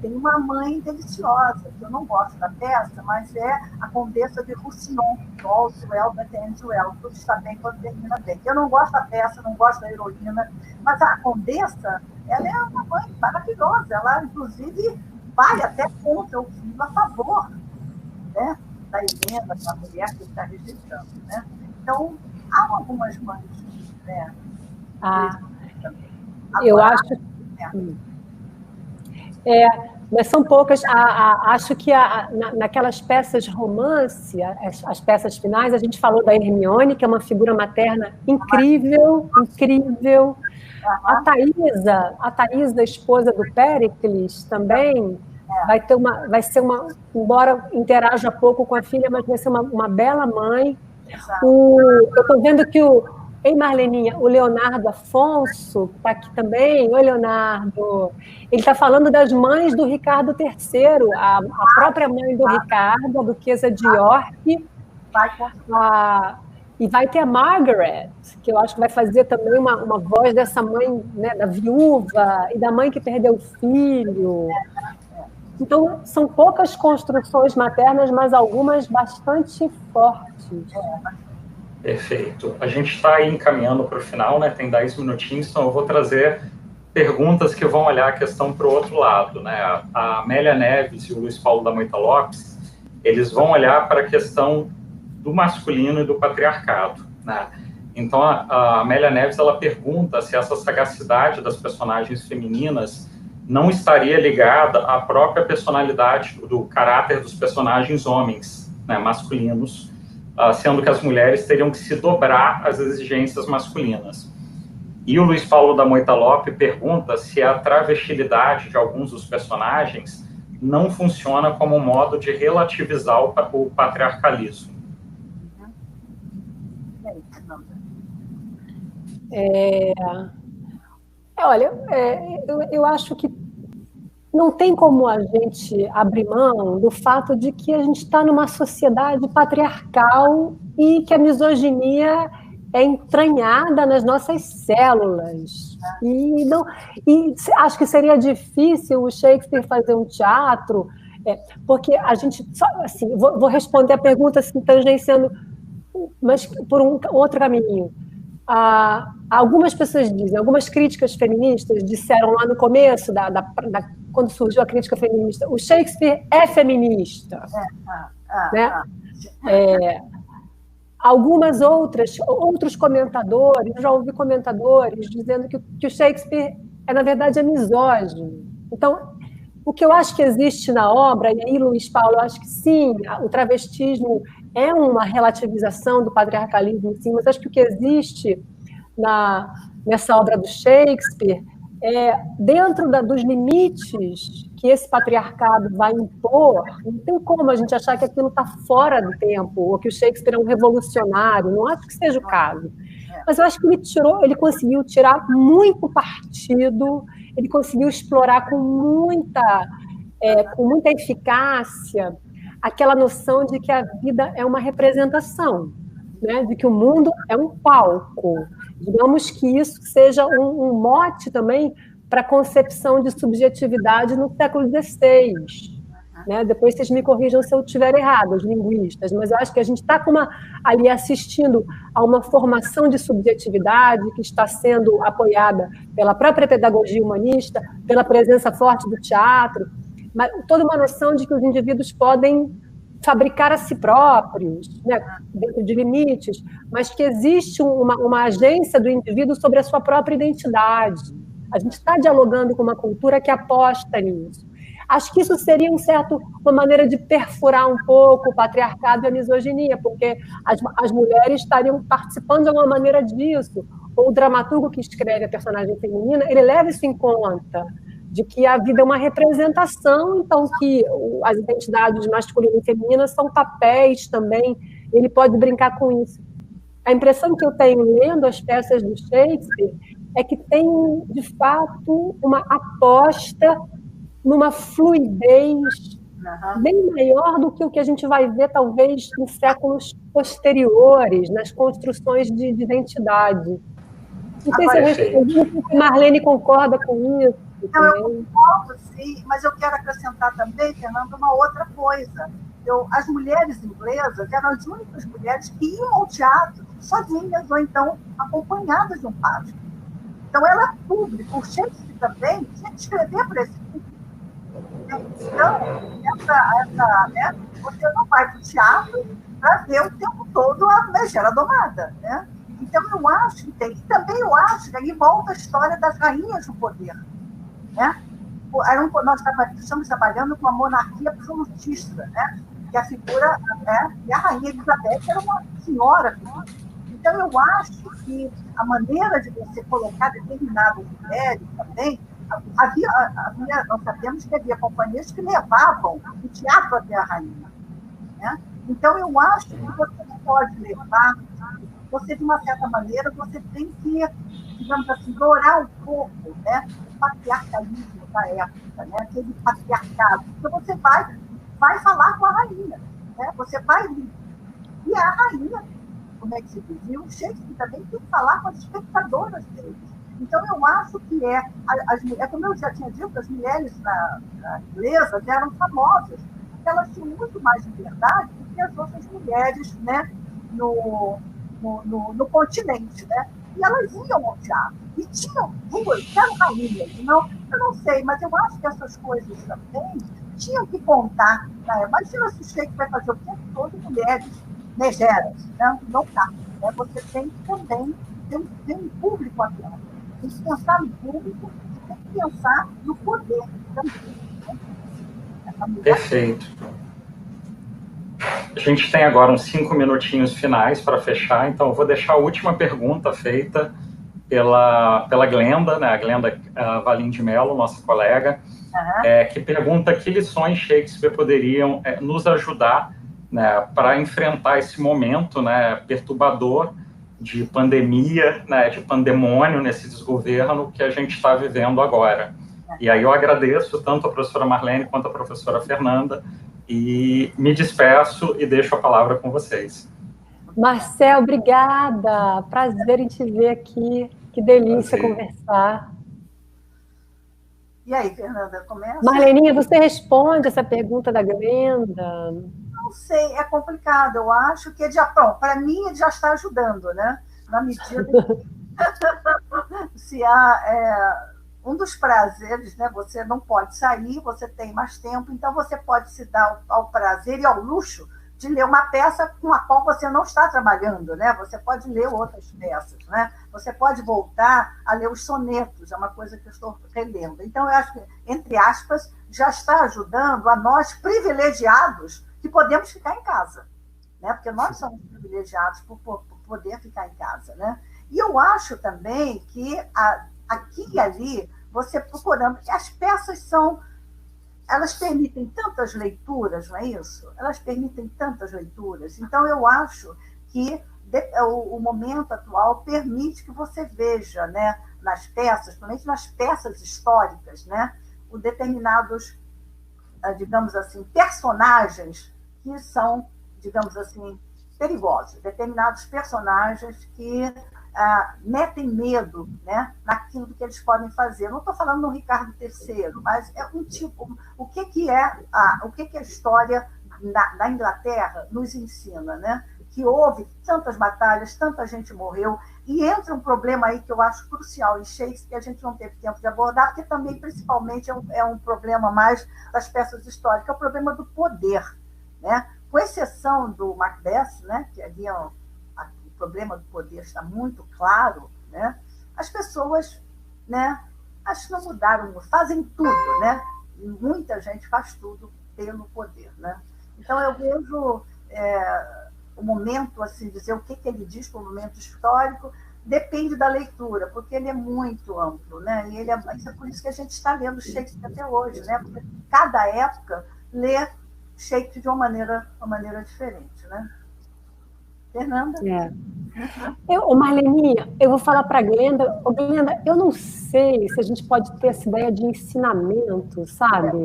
tem uma mãe deliciosa, que eu não gosto da peça, mas é a Condessa de Roussillon, do All's Well That Ends Well, tudo está bem quando termina bem. Eu não gosto da peça, não gosto da heroína, mas a Condessa, ela é uma mãe maravilhosa, ela, inclusive, vai até contra o filho a favor, né, da Helena, da mulher que está rejeitando, né? Então, há algumas mães, né? Eu acho. Mas são poucas. Acho que naquelas peças de romance, as peças finais, a gente falou da Hermione, que é uma figura materna incrível, incrível. A Thaisa, esposa do Péricles, também vai ser uma, embora interaja pouco com a filha, mas vai ser uma bela mãe. Eu estou vendo que Marleninha, o Leonardo Afonso, que está aqui também. Oi, Leonardo. Ele está falando das mães do Ricardo III, a própria mãe do Ricardo, a duquesa de York. E vai ter a Margaret, que eu acho que vai fazer também uma voz dessa mãe, né, da viúva e da mãe que perdeu o filho. Então, são poucas construções maternas, mas algumas bastante fortes. Perfeito. A gente está aí encaminhando para o final, né? Tem 10 minutinhos, então eu vou trazer perguntas que vão olhar a questão para o outro lado, né? A Amélia Neves e o Luiz Paulo da Moita Lopes, eles vão olhar para a questão do masculino e do patriarcado, né? Então, a Amélia Neves, ela pergunta se essa sagacidade das personagens femininas não estaria ligada à própria personalidade, do caráter dos personagens homens, né, masculinos, sendo que as mulheres teriam que se dobrar às exigências masculinas. E o Luiz Paulo da Moita Lope pergunta se a travestilidade de alguns dos personagens não funciona como um modo de relativizar o patriarcalismo. Olha, eu acho que não tem como a gente abrir mão do fato de que a gente está numa sociedade patriarcal e que a misoginia é entranhada nas nossas células. E acho que seria difícil o Shakespeare fazer um teatro, porque a gente... Assim, vou responder a pergunta assim, tangenciando, mas por um outro caminho. Algumas pessoas dizem, algumas críticas feministas disseram lá no começo, quando surgiu a crítica feminista, o Shakespeare é feminista. Né? Outros comentadores, já ouvi comentadores dizendo que o Shakespeare na verdade, é misógino. Então, o que eu acho que existe na obra, e aí, Luiz Paulo, eu acho que sim, o travestismo é uma relativização do patriarcalismo, sim, mas acho que o que existe nessa obra do Shakespeare dentro dos limites que esse patriarcado vai impor, não tem como a gente achar que aquilo está fora do tempo, ou que o Shakespeare é um revolucionário, não acho que seja o caso. Mas eu acho que ele conseguiu tirar muito partido, ele conseguiu explorar com muita eficácia aquela noção de que a vida é uma representação, né? De que o mundo é um palco. Digamos que isso seja um mote também para a concepção de subjetividade no século XVI. Né? Depois vocês me corrijam se eu estiver errado, os linguistas, mas eu acho que a gente está ali assistindo a uma formação de subjetividade que está sendo apoiada pela própria pedagogia humanista, pela presença forte do teatro, mas toda uma noção de que os indivíduos podem fabricar a si próprios, né, dentro de limites, mas que existe uma agência do indivíduo sobre a sua própria identidade. A gente está dialogando com uma cultura que aposta nisso. Acho que isso seria uma maneira de perfurar um pouco o patriarcado e a misoginia, porque as mulheres estariam participando de alguma maneira disso. Ou o dramaturgo que escreve a personagem feminina, ele leva isso em conta, de que a vida é uma representação, então que as identidades masculina e feminina são papéis também, ele pode brincar com isso. A impressão que eu tenho lendo as peças do Shakespeare é que tem, de fato, uma aposta numa fluidez bem maior do que o que a gente vai ver, talvez, em séculos posteriores, nas construções de identidade. Não sei se eu respondi, se a Marlene concorda com isso. Não, eu concordo, sim, mas eu quero acrescentar também, Fernando, uma outra coisa. As mulheres inglesas eram as únicas mulheres que iam ao teatro sozinhas ou então acompanhadas de um padre. Então, ela é público. O Shakespeare também tinha que escrever para esse público. Então, né, você não vai para o teatro para ver o tempo todo a megera domada, né? Então, eu acho que tem. E também eu acho que aí volta a história das rainhas do poder. Né? Nós estamos trabalhando com a monarquia absolutista, né? Que a figura, né? E a rainha Elizabeth era uma senhora. Então, eu acho que a maneira de você colocar determinadas mulheres também, nós sabemos que havia companhias que levavam o teatro até a rainha. Né? Então, eu acho que você não pode levar, você, de uma certa maneira, você tem que, digamos assim, dourar um pouco, né, o patriarcalismo da época, né, aquele patriarcado. Então, você vai falar com a rainha, né? Você vai... E a rainha, como é que se diz? E o Shakespeare também tem que falar com as espectadoras dele. Então, eu acho que como eu já tinha dito, as mulheres inglesas eram famosas, porque elas tinham muito mais liberdade do que as outras mulheres, né, no continente, né? E elas iam ao teatro. E tinham duas, eram rainhas. Eu não sei, mas eu acho que essas coisas também tinham que contar. Né? Imagina se o Shakespeare vai fazer o tempo todo mulheres megeras. Né? Não dá. Né? Você tem que também ter um público aqui. Tem que pensar no público e tem que pensar no poder também. Né? Perfeito. A gente tem agora uns 5 minutinhos finais para fechar, então eu vou deixar a última pergunta feita pela Glenda, né, a Glenda Valim de Mello, nossa colega, que pergunta que lições Shakespeare poderiam nos ajudar, né, para enfrentar esse momento, né, perturbador de pandemia, né, de pandemônio nesse desgoverno que a gente está vivendo agora. E aí eu agradeço tanto a professora Marlene quanto a professora Fernanda, e me despeço e deixo a palavra com vocês. Marcel, obrigada. Prazer em te ver aqui. Que delícia conversar. E aí, Fernanda, começa? Marleninha, você responde essa pergunta da Glenda? Não sei, é complicado. Eu acho que para mim ele já está ajudando, né? Na medida que se há... um dos prazeres, né? Você não pode sair, você tem mais tempo, então você pode se dar ao prazer e ao luxo de ler uma peça com a qual você não está trabalhando, né? Você pode ler outras peças, né? Você pode voltar a ler os sonetos, é uma coisa que eu estou relendo. Então, eu acho que, entre aspas, já está ajudando a nós privilegiados que podemos ficar em casa, né? Porque nós somos privilegiados por poder ficar em casa, né? E eu acho também que aqui e ali, você procurando, porque as peças elas permitem tantas leituras, não é isso? Elas permitem tantas leituras. Então, eu acho que o momento atual permite que você veja, né, nas peças, principalmente nas peças históricas, né, determinados, digamos assim, personagens que são, digamos assim, perigosos, determinados personagens que metem medo, né, naquilo que eles podem fazer. Não estou falando no Ricardo III, mas é um tipo. O que é a história da Inglaterra nos ensina, né? Que houve tantas batalhas, tanta gente morreu, e entra um problema aí que eu acho crucial em Shakespeare, que a gente não teve tempo de abordar, porque também, principalmente, é um problema mais das peças históricas, é o problema do poder, né? Com exceção do Macbeth, né, que ali o problema do poder está muito claro, né? As pessoas, né, acho que não mudaram, fazem tudo, né? Muita gente faz tudo pelo poder, né? Então, eu vejo o momento, assim, dizer o que ele diz para o momento histórico, depende da leitura, porque ele é muito amplo, né? E é por isso que a gente está lendo Shakespeare até hoje, né? Porque cada época lê Shakespeare de uma maneira diferente, né? Fernanda? Marlene, eu vou falar para a Glenda. Glenda, eu não sei se a gente pode ter essa ideia de ensinamento, sabe?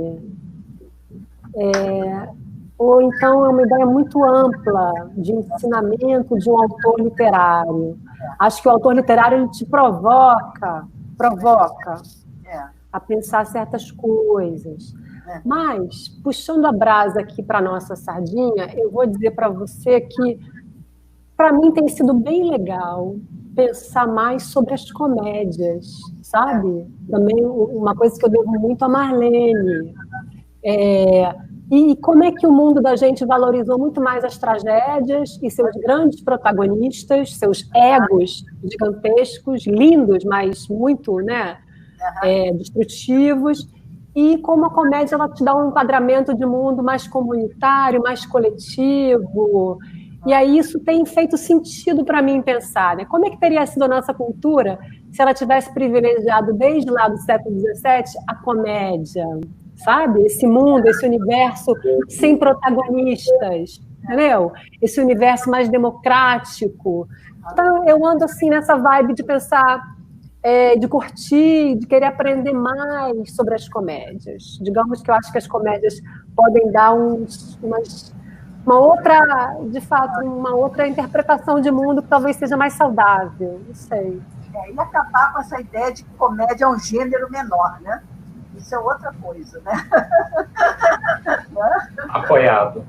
Ou então é uma ideia muito ampla de ensinamento de um autor literário. Acho que o autor literário ele te provoca a pensar certas coisas. Mas, puxando a brasa aqui para a nossa sardinha, eu vou dizer para você que, para mim, tem sido bem legal pensar mais sobre as comédias, sabe? Também uma coisa que eu devo muito a Marlene. E como é que o mundo da gente valorizou muito mais as tragédias e seus grandes protagonistas, seus egos gigantescos, lindos, mas muito, né, destrutivos, e como a comédia ela te dá um enquadramento de mundo mais comunitário, mais coletivo. E aí isso tem feito sentido para mim pensar, né? Como é que teria sido a nossa cultura se ela tivesse privilegiado desde lá do século XVII a comédia, sabe? Esse mundo, esse universo sem protagonistas, entendeu? Esse universo mais democrático. Então, eu ando assim nessa vibe de pensar, de curtir, de querer aprender mais sobre as comédias. Digamos que eu acho que as comédias podem dar uma outra interpretação de mundo que talvez seja mais saudável, não sei. E acabar com essa ideia de que comédia é um gênero menor, né? Isso é outra coisa, né? Apoiado.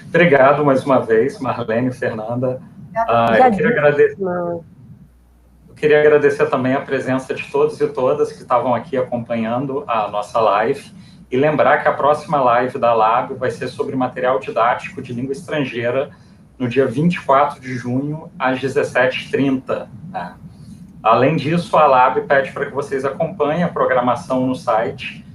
Obrigado mais uma vez, Marlene, Fernanda. Eu queria agradecer também a presença de todos e todas que estavam aqui acompanhando a nossa live e lembrar que a próxima live da Lab vai ser sobre material didático de língua estrangeira no dia 24 de junho, às 17h30. Né? Além disso, a Lab pede para que vocês acompanhem a programação no site,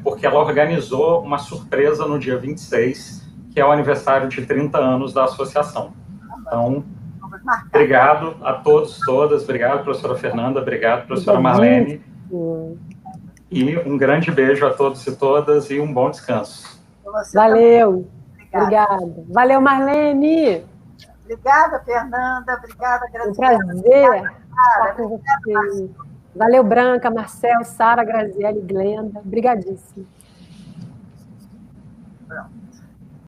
porque ela organizou uma surpresa no dia 26, que é o aniversário de 30 anos da associação. Então, obrigado a todos, todas, obrigado, professora Fernanda, obrigado, professora Marlene, e um grande beijo a todos e todas e um bom descanso. Valeu, obrigada. Valeu, Marlene. Obrigada, Fernanda, obrigada, Graziela. Um prazer estar com você. Valeu, Branca, Marcel, Sara, Graziela e Glenda. Obrigadíssimo.